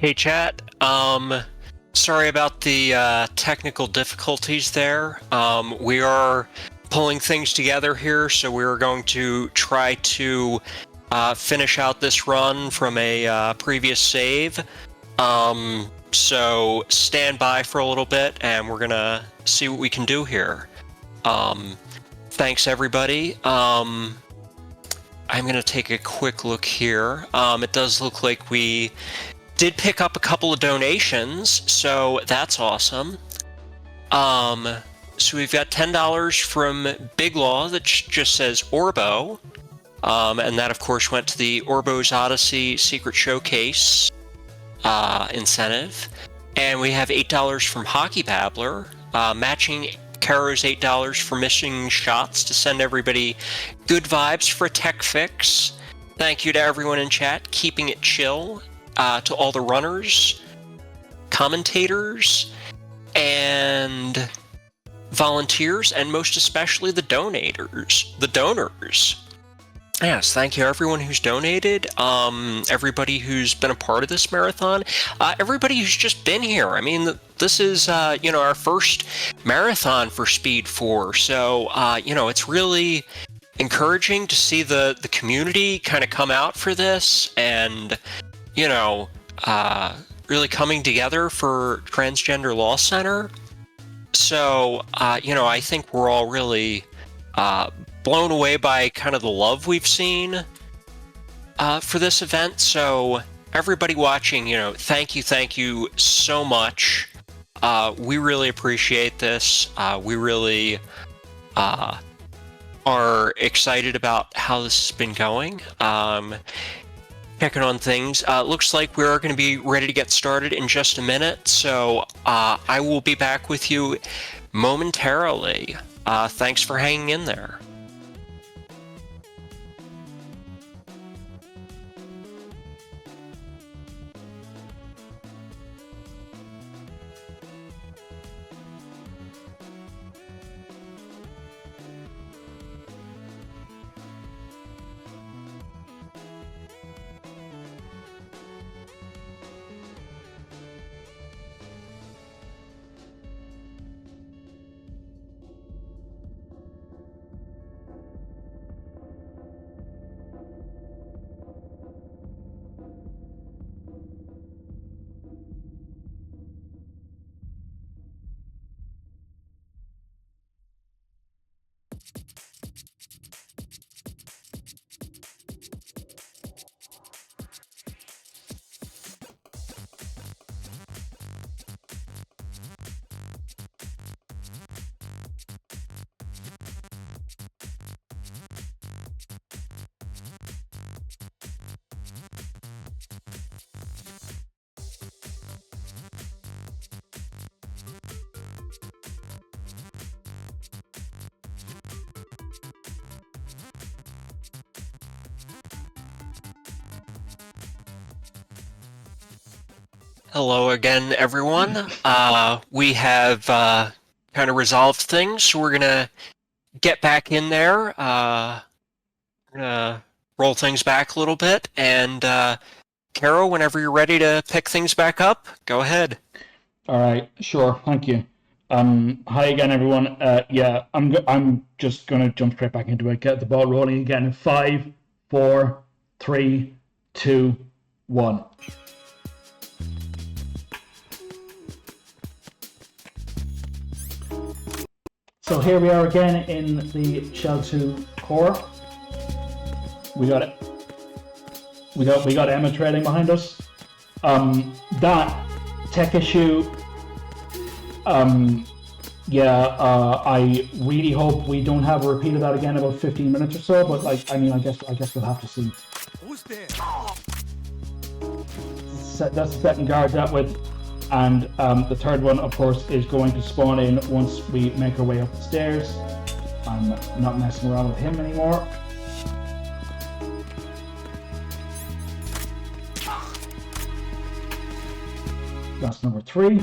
Hey chat, sorry about the technical difficulties there. We are pulling things together here, so we're going to try to finish out this run from a previous save. So stand by for a little bit and we're gonna see what we can do here. Thanks everybody. I'm gonna take a quick look here. It does look like we did pick up a couple of donations, so that's awesome. So we've got $10 from Big Law that just says Orbo, and that of course went to the Orbo's Odyssey Secret Showcase incentive. And we have $8 from Hockey Babbler, matching Caro's $8 for missing shots to send everybody good vibes for a tech fix. Thank you to everyone in chat, keeping it chill, to all the runners, commentators, and volunteers, and most especially the donors. Yes, thank you everyone who's donated, everybody who's been a part of this marathon, everybody who's just been here. I mean, this is, our first marathon for Speed4, so, it's really encouraging to see the community kind of come out for this and, really coming together for Transgender Law Center. So, I think we're all really blown away by kind of the love we've seen for this event. So everybody watching, thank you so much. We really appreciate this. We really are excited about how this has been going. Checking on things. Looks like we are going to be ready to get started in just a minute. So I will be back with you momentarily. Thanks for hanging in there. Hello again, everyone. We have kind of resolved things, so we're gonna get back in there. We're gonna roll things back a little bit, and Caro, whenever you're ready to pick things back up, go ahead. All right, sure, thank you. Hi again, everyone. Yeah, I'm just gonna jump straight back into it. Get the ball rolling again in 5, 4, 3, 2, 1. So here we are again in the Shell 2 core. We got it. We got Emma trailing behind us. That tech issue. I really hope we don't have a repeat of that again in about 15 minutes or so. But I guess we'll have to see. Who's there? That's the second guard dealt with. And the third one, of course, is going to spawn in once we make our way up the stairs. I'm not messing around with him anymore. That's number 3.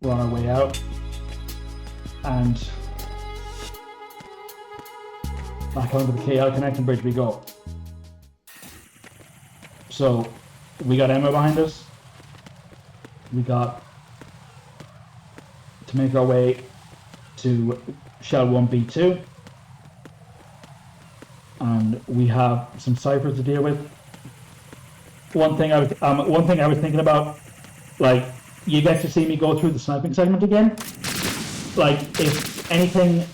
We're on our way out. And back onto the KL connecting bridge we go. So we got Emma behind us. we got to make our way to Shell 1B2, and we have some ciphers to deal with. One thing I was thinking about, like, you get to see me go through the sniping segment again. Like, if anything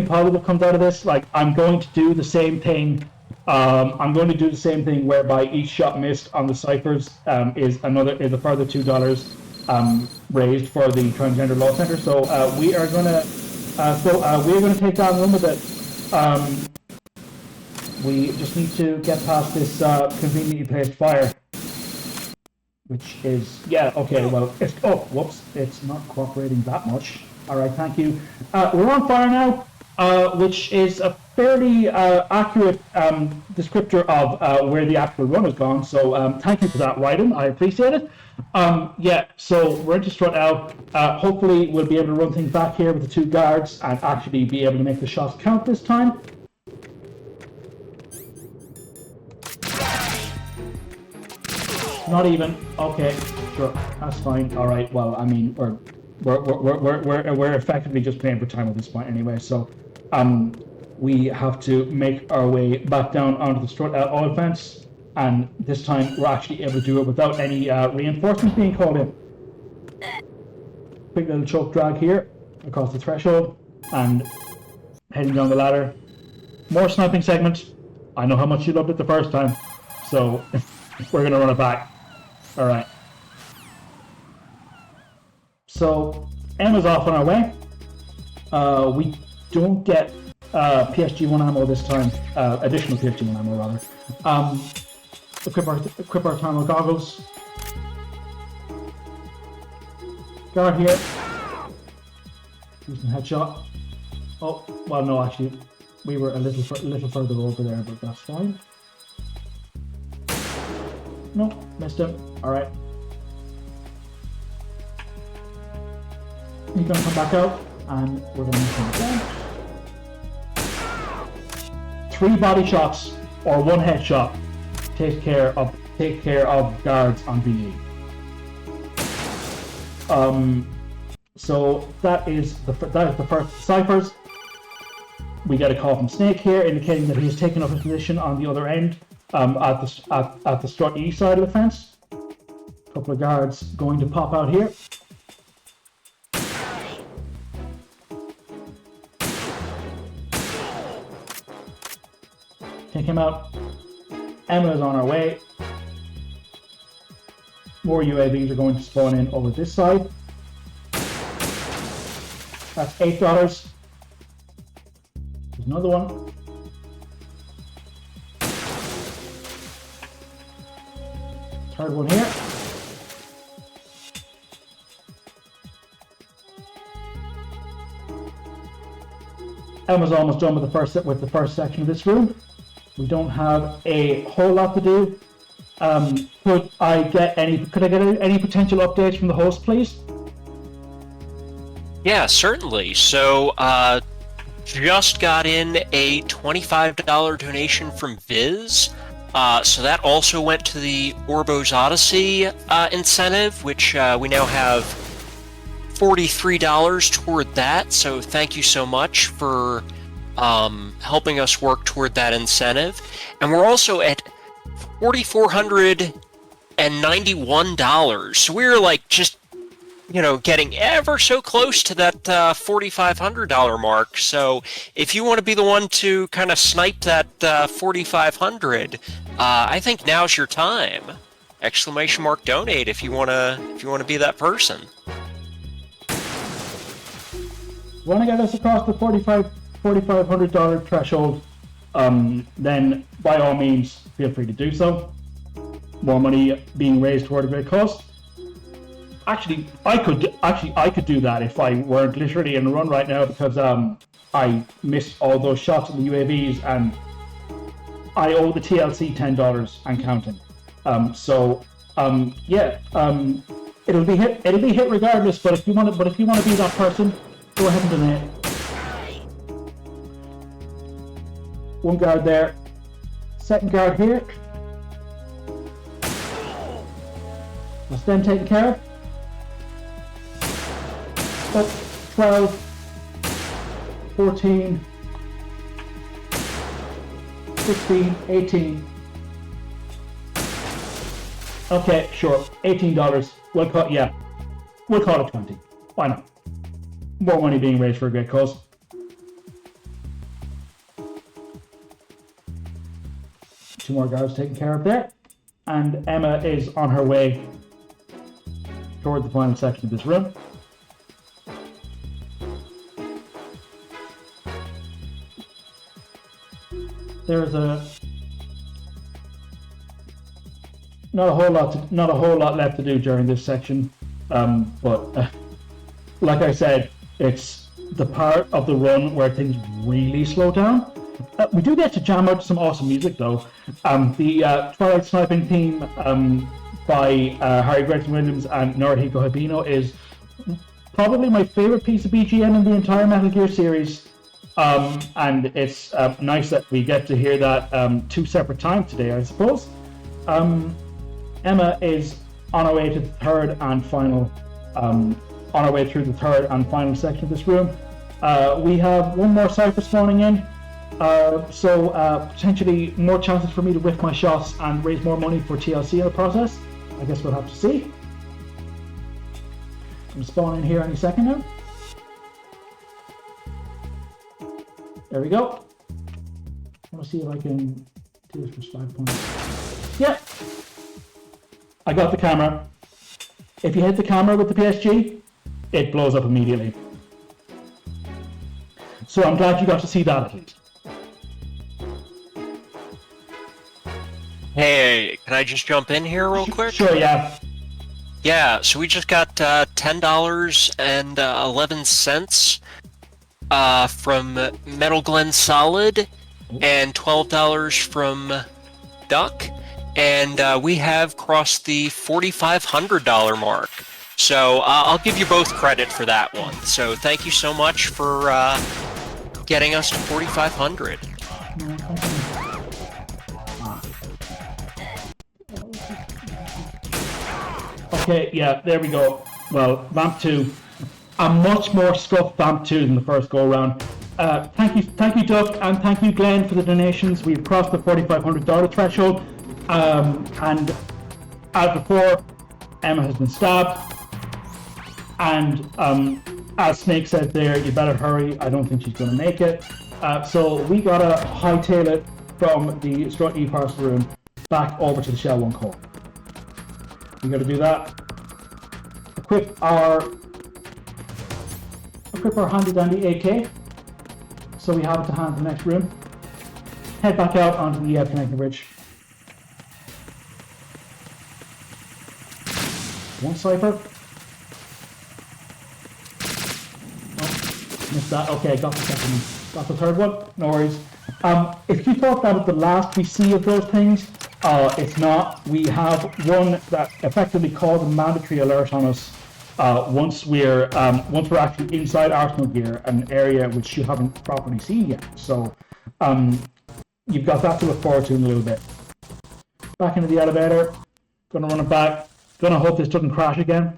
positive comes out of this, like, I'm going to do the same thing. I'm going to do the same thing whereby each shot missed on the ciphers is a further $2 raised for the Transgender Law Center. So we are gonna take that and run with it. We just need to get past this conveniently placed fire, which is, yeah, okay, well, it's not cooperating that much. All right, thank you. We're on fire now, which is a fairly accurate descriptor of where the actual run has gone. So thank you for that, Ryden. I appreciate it. Yeah, so we're into strut out. Hopefully we'll be able to run things back here with the two guards and actually be able to make the shots count this time. Not even. Okay, sure, that's fine. All right. Well, I mean, we're effectively just playing for time at this point anyway. So, we have to make our way back down onto the strut out oil fence, and this time we're actually able to do it without any reinforcements being called in. Quick little choke drag here across the threshold, and heading down the ladder. More sniping segment. I know how much you loved it the first time, so we're gonna run it back. All right. So Emma's off on our way. We don't get PSG1 ammo this time. Additional PSG1 ammo rather. Equip our thermal goggles. Guard here. Using headshot. Oh, well, no, actually, we were a little further over there, but that's fine. No, missed him. Alright. He's gonna come back out, and we're gonna move him down. 3 body shots or 1 headshot take care of guards on VE. So that is the first ciphers. We get a call from Snake here indicating that he's taken up his position on the other end. At the strut E side of the fence. A couple of guards going to pop out here. Take him out. Emma is on our way. More UAVs are going to spawn in over this side. That's $8. There's another one. Third one here. Emma's almost done with the first section of this room. We don't have a whole lot to do. Could I get any potential updates from the host, please? Yeah, certainly. So, just got in a $25 donation from Viz. So that also went to the Orbo's Odyssey incentive, which we now have $43 toward that. So thank you so much for helping us work toward that incentive. And we're also at $4,491. So we're like just, getting ever so close to that $4,500 mark. So if you want to be the one to kind of snipe that $4,500, I think now's your time. ! Donate if you want to be that person. Want to get us across the $4,500 threshold? Then by all means feel free to do so. More money being raised toward a great cause. Actually, I could do that if I weren't literally in a run right now, because I missed all those shots of the UAVs and I owe the TLC $10 and counting. It'll be hit regardless. But if you want to be that person, go ahead and donate. One guard there. Second guard here. That's them taken care of. Up 12, 14, 16, 18. Okay, sure, $18. We'll call it 20. Why not? More money being raised for a great cause. Two more guards taken care of there. And Emma is on her way toward the final section of this room. There's not a whole lot left to do during this section, but like I said, it's the part of the run where things really slow down. We do get to jam out some awesome music though. The Twilight Sniping theme by Harry Gregson Williams and Norihiko Hibino is probably my favorite piece of BGM in the entire Metal Gear series. And it's nice that we get to hear that 2 separate times today, I suppose. Emma is on her way to the third and final section of this room. We have one more cipher spawning in, so potentially more chances for me to whiff my shots and raise more money for TLC in the process. I guess we'll have to see. I'm spawning here any second now. There we go. I want to see if I can do this for 5 points. Yeah. I got the camera. If you hit the camera with the PSG, it blows up immediately. So I'm glad you got to see that at least. Hey, can I just jump in here real quick? Sure, yeah. Yeah, so we just got $10.11 from Metal Glen Solid and $12 from Duck, and we have crossed the $4,500 mark. So I'll give you both credit for that one. So thank you so much for getting us to 4,500. Okay, yeah, there we go. Well, Vamp 2. A much more scuffed Vamp 2 than the first go around. Thank you, Duck, and thank you, Glenn, for the donations. We've crossed the $4,500 threshold. And as before, Emma has been stabbed. And as Snake said there, you better hurry. I don't think she's going to make it. So we gotta hightail it from the Strut E-Parcel room back over to the Shell 1 core. We gotta do that. Equip our handy dandy AK, so we have it to hand to the next room. Head back out onto the connecting bridge. One cipher. Oh, missed that. Okay, got the second one. Got the third one. No worries. If you thought that was the last we see of those things, it's not. We have one that effectively calls a mandatory alert on us once we're actually inside Arsenal Gear, an area which you haven't properly seen yet. So you've got that to look forward to in a little bit. Back into the elevator. Gonna run it back. Gonna hope this doesn't crash again.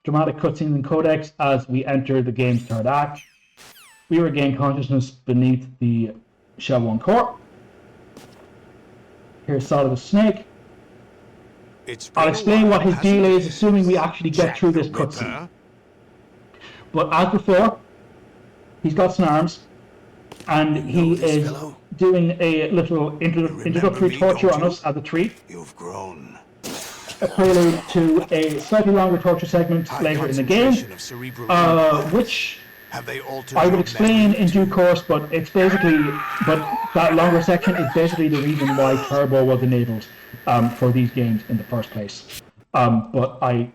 Dramatic cutscenes and codex as we enter the game's third act. We regain consciousness beneath the Shell 1 core. Here's Solid the Snake. I'll explain what his deal is, assuming we actually get through this cutscene. But as before, he's got some arms, and he is doing a little introductory torture on us as a treat. You've grown. A prelude to a slightly longer torture segment later in the game, which I will explain in due course, but that longer section is basically the reason why Turbo was enabled for these games in the first place. Okay,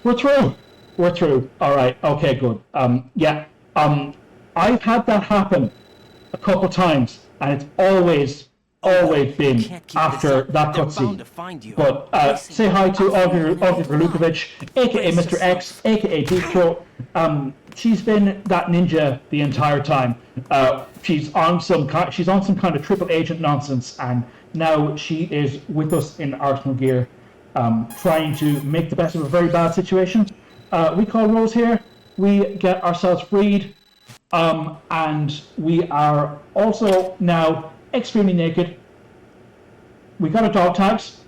we're through. All right, okay, good. I've had that happen a couple times, and it's always been after that cutscene. But say hi to Olga Lukovic, aka Mr. X, aka Deep Throat. she's been that ninja the entire time. She's on some kind of triple agent nonsense, and now she is with us in Arsenal gear, trying to make the best of a very bad situation. We call Rose here. We get ourselves freed, and we are also now extremely naked. We got our dog tags.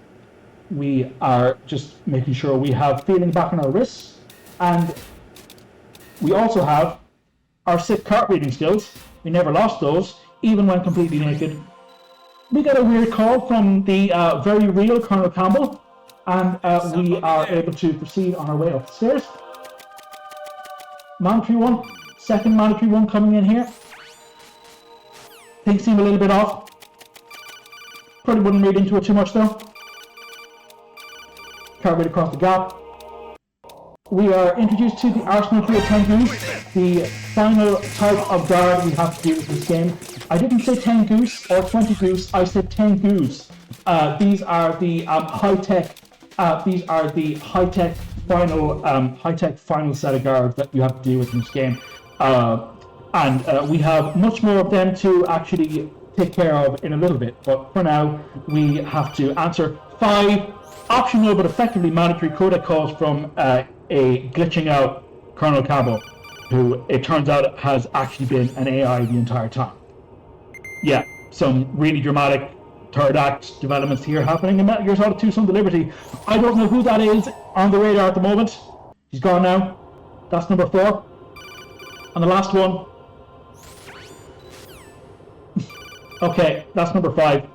We are just making sure we have feeling back in our wrists, and we also have our sick card reading skills. We never lost those, even when completely naked. We got a weird call from the very real Colonel Campbell, and we are able to proceed on our way up the stairs. Mandatory one, second mandatory one coming in here. Things seem a little bit off. Probably wouldn't read into it too much though. Card read across the gap. We are introduced to the Arsenal Gear 10 Goose, the final type of guard we have to do with this game. I didn't say 10 Goose or 20 Goose, I said 10 Goose. These are the high-tech final set of guards that you have to deal with in this game. And we have much more of them to actually take care of in a little bit, but for now we have to answer 5 optional but effectively mandatory codec calls from a glitching out Colonel Campbell, who it turns out has actually been an AI the entire time. Yeah, some really dramatic third act developments here happening in Metal Gear Solid 2 Sons of Liberty. I don't know who that is on the radar at the moment. He's gone now. That's number 4. And the last one. Okay, that's number 5.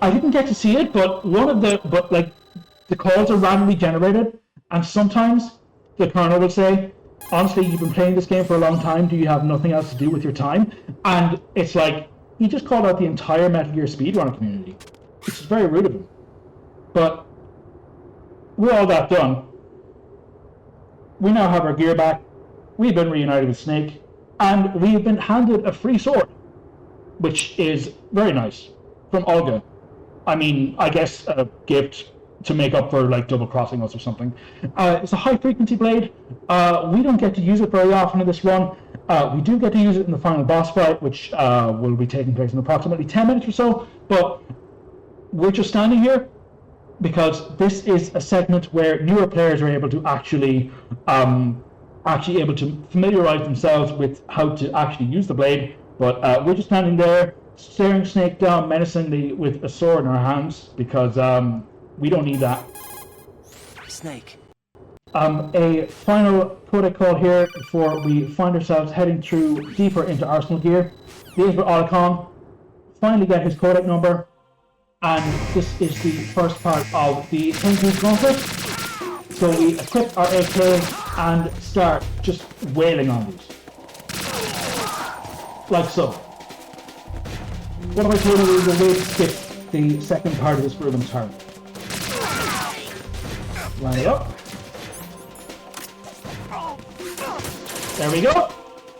I didn't get to see it, but the calls are randomly generated, and sometimes the Colonel will say, honestly, you've been playing this game for a long time, do you have nothing else to do with your time? And it's like, he just called out the entire Metal Gear speedrunner community, which is very rude of him. But with all that done, we now have our gear back, we've been reunited with Snake, and we've been handed a free sword, which is very nice, from Olga. I mean, I guess a gift to make up for like double crossing us or something. It's a high frequency blade. We don't get to use it very often in this run. We do get to use it in the final boss fight, which will be taking place in approximately 10 minutes or so, but we're just standing here because this is a segment where newer players are able to actually able to familiarize themselves with how to actually use the blade, but we're just standing there staring Snake down menacingly with a sword in our hands because we don't need that. Snake. A final protocol here before we find ourselves heading through deeper into Arsenal gear. These were Otacon. Finally get his codec number, and this is the first part of the 10 Goose Gauntlet. So we equip our AK and start just wailing on these. Like so. What am I told you is a way to skip the second part of this room entirely. Line it up. There we go.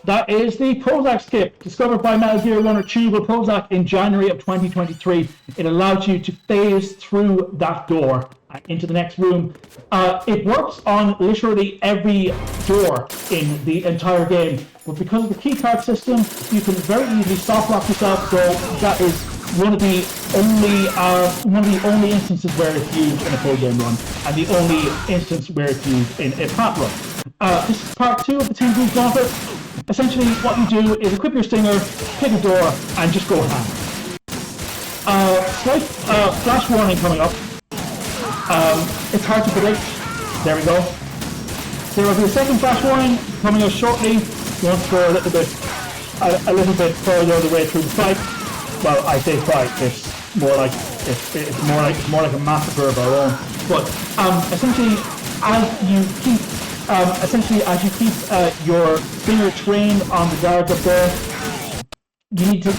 That is the Prozac skip, discovered by Metal Gear runner Tunable Prozac in January of 2023. It allows you to phase through that door into the next room. It works on literally every door in the entire game, but because of the keycard system, you can very easily soft lock yourself. So that is one of the only instances where it's used in a full game run, and the only instance where it's used in a pat run. This is part 2 of the 10 Goose Gauntlet. Essentially, what you do is equip your stinger, hit a door, and just go ham. Slight flash warning coming up. It's hard to predict. There we go. There will be a second flash warning coming up shortly. Once we're a little bit further the way through the fight. Well, I say fight. It's more like a massacre of our own. But essentially, as you keep your stinger trained on the guards up there, you need to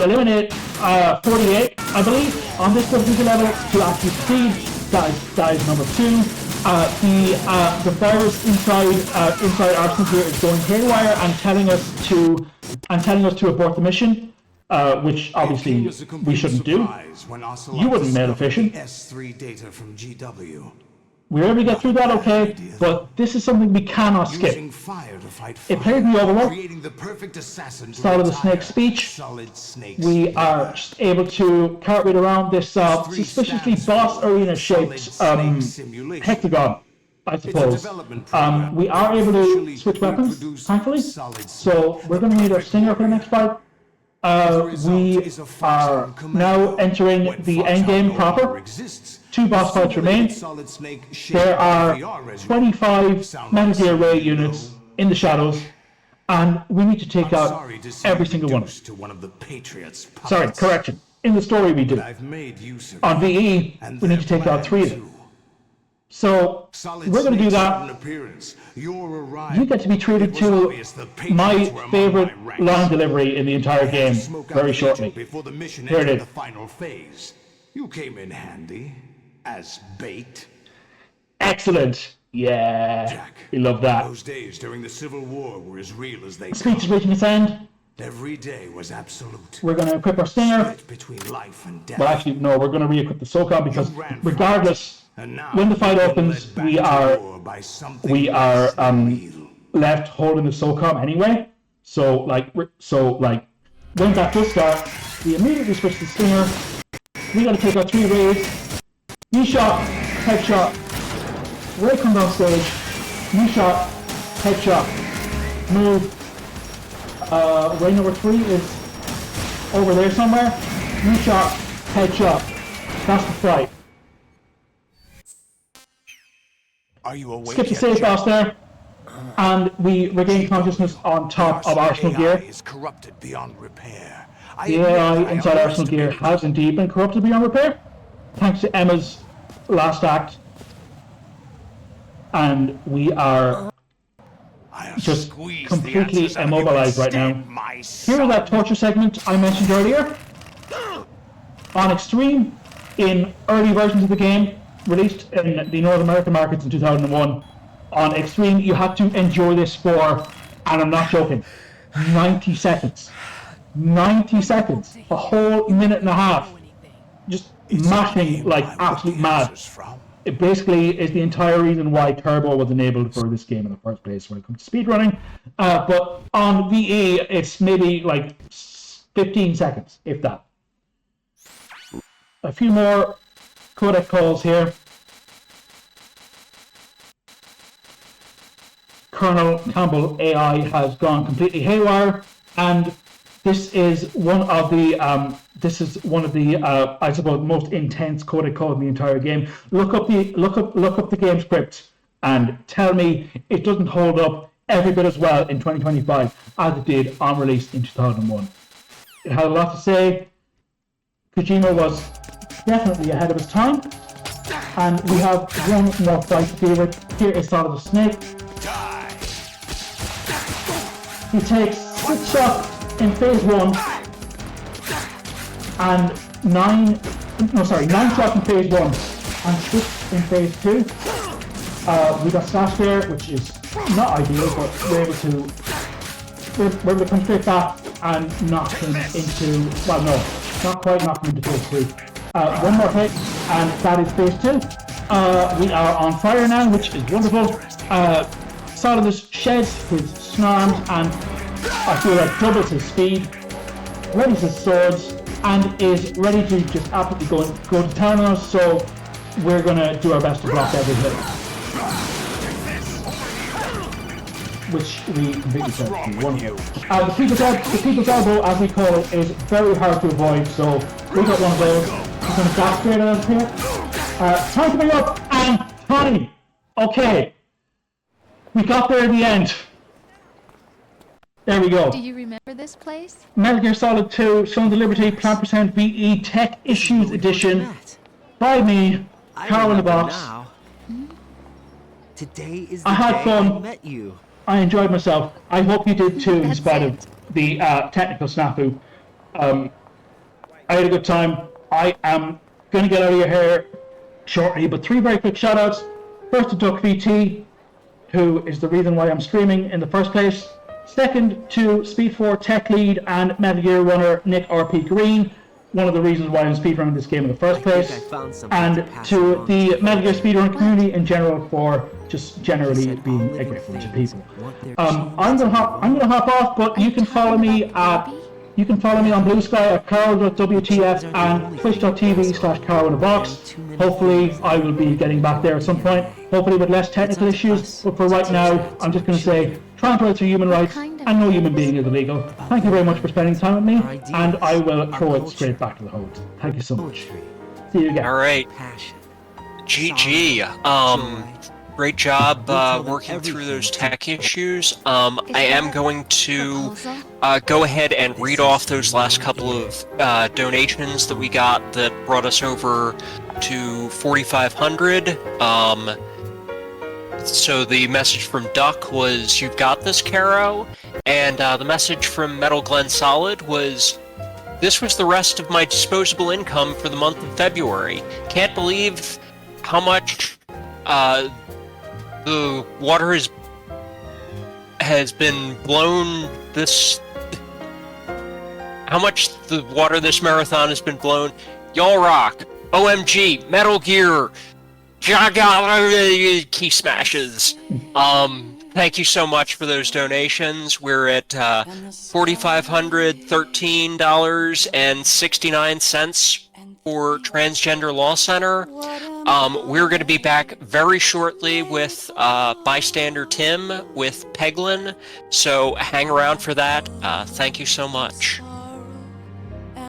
eliminate 48, I believe, on this difficulty level to actually succeed. That is number 2. The virus inside Arsenal here is going haywire and telling us to abort the mission, which obviously we shouldn't do. You wouldn't mail a fission. S3 data from GW. We were able to get through that okay, but this is something we cannot skip. Using fire to fight It fire, played the overworld. creating the perfect assassin to Solid retire Snake speech. Solid Snake's We are just able to cartwheel around this suspiciously boss arena shaped hexagon, I suppose. We are able to switch weapons, thankfully. So we're going to need our stinger for the next fight. We are now entering the end game proper. 2 boss fights remain. There are 25 Metal Gear Ray units in the shadows, and we need to take out every single one. Sorry, correction. In the story we do. On VE, we need to take out 3 of them. So, we're going to do that. You get to be treated to my favorite line delivery in the entire game very shortly. Here it is. You came in handy as bait. Excellent. Yeah, Jack, we love that. Those days during the Civil War were as real as they Speech is reaching its end. Every day was absolute. We're going to equip our stinger. Split between life and death. Well, actually, no, we're going to re-equip the SOCOM because regardless, when the fight opens, we are left holding the SOCOM anyway. So when that does start, we immediately switch to the stinger. We got to take out 3 raids. Knee shot, headshot. Ray comes on stage. Knee shot, headshot. Move. Ray number 3 is over there somewhere. Knee shot, headshot. That's the fight. Are you awake? Skip the save boss there, and we regain consciousness on top of Arsenal Gear. Is corrupted beyond repair. The AI inside Arsenal Gear has indeed been corrupted beyond repair, thanks to Emma's last act, and we are just completely immobilized right now. Here is that torture segment I mentioned earlier. On Extreme, in early versions of the game, released in the North American markets in 2001, on Extreme you had to endure this for, and I'm not joking, 90 seconds. 90 seconds. A whole minute and a half. Just mashing like absolute mad. It basically is the entire reason why Turbo was enabled for this game in the first place when it comes to speedrunning. But on VE, it's maybe like 15 seconds, if that. A few more codec calls here. Colonel Campbell AI has gone completely haywire, and this is one of the I suppose most intense codec calls in the entire game. Look up the game script and tell me it doesn't hold up every bit as well in 2025 as it did on release in 2001. It had a lot to say. Kojima was definitely ahead of his time, and we have one more fight to deal with. Here is Solid Snake. He takes 6 shots in phase 1 and 9 shots in phase 1 and 6 in phase 2. We got slash there, which is not ideal, but we're able to come straight back and knock him into, well no, not quite knock him into phase 3. One more hit and that is phase 2. We are on fire now, which is wonderful. Solidus sheds his snarms and I feel like doubles his speed, readies his swords, and is ready to just absolutely go to town on us, so we're going to do our best to block every hit. Which we completely said to be wonderful. The people's elbow, as we call it, is very hard to avoid, so we got one of those. We're going to dash straight out of here. Time to bring up, and time! Okay. We got there in the end. There we go. Do you remember this place? Metal Gear Solid 2, Sons of Liberty, Plan% VE Tech Issues Edition. By me, Carl in the Box. Today is I had fun. I met you. I enjoyed myself. I hope you did too, in spite of the technical snafu. I had a good time. I am going to get out of your hair shortly, but 3 very quick shoutouts. First to Duck VT, who is the reason why I'm streaming in the first place. Second to Speed4 Tech Lead and Metal Gear Runner Nick RP Green, one of the reasons why I'm speedrunning this game in the first place, I found something and pass to along the you. Metal Gear speedrun community in general for just generally Said all being a living great bunch of things people. want their I'm chance gonna to hop off, but you can follow me at on Blue Sky at carol.wtf and twitch.tv/carol-in-a-box. Hopefully I will be getting back there at some point, hopefully with less technical issues, but for right now I'm just going to say trans rights are human rights and no human being is illegal. Thank you very much for spending time with me, and I will throw it straight back to the host. Thank you so much. See you again. All right. passion. GG. Great job working through those tech issues. I am going to go ahead and read off those last couple of donations that we got that brought us over to 4,500. So the message from Duck was, "You've got this, Caro," and the message from Metal Glen Solid was, "This was the rest of my disposable income for the month of February. Can't believe how much the water has been blown this... How much the water this marathon has been blown. Y'all rock. OMG. Metal Gear. Key smashes. Thank you so much for those donations. We're at $4,513.69 for Transgender Law Center. We're going to be back very shortly with Bystander Tim with Peglin, so hang around for that. Thank you so much.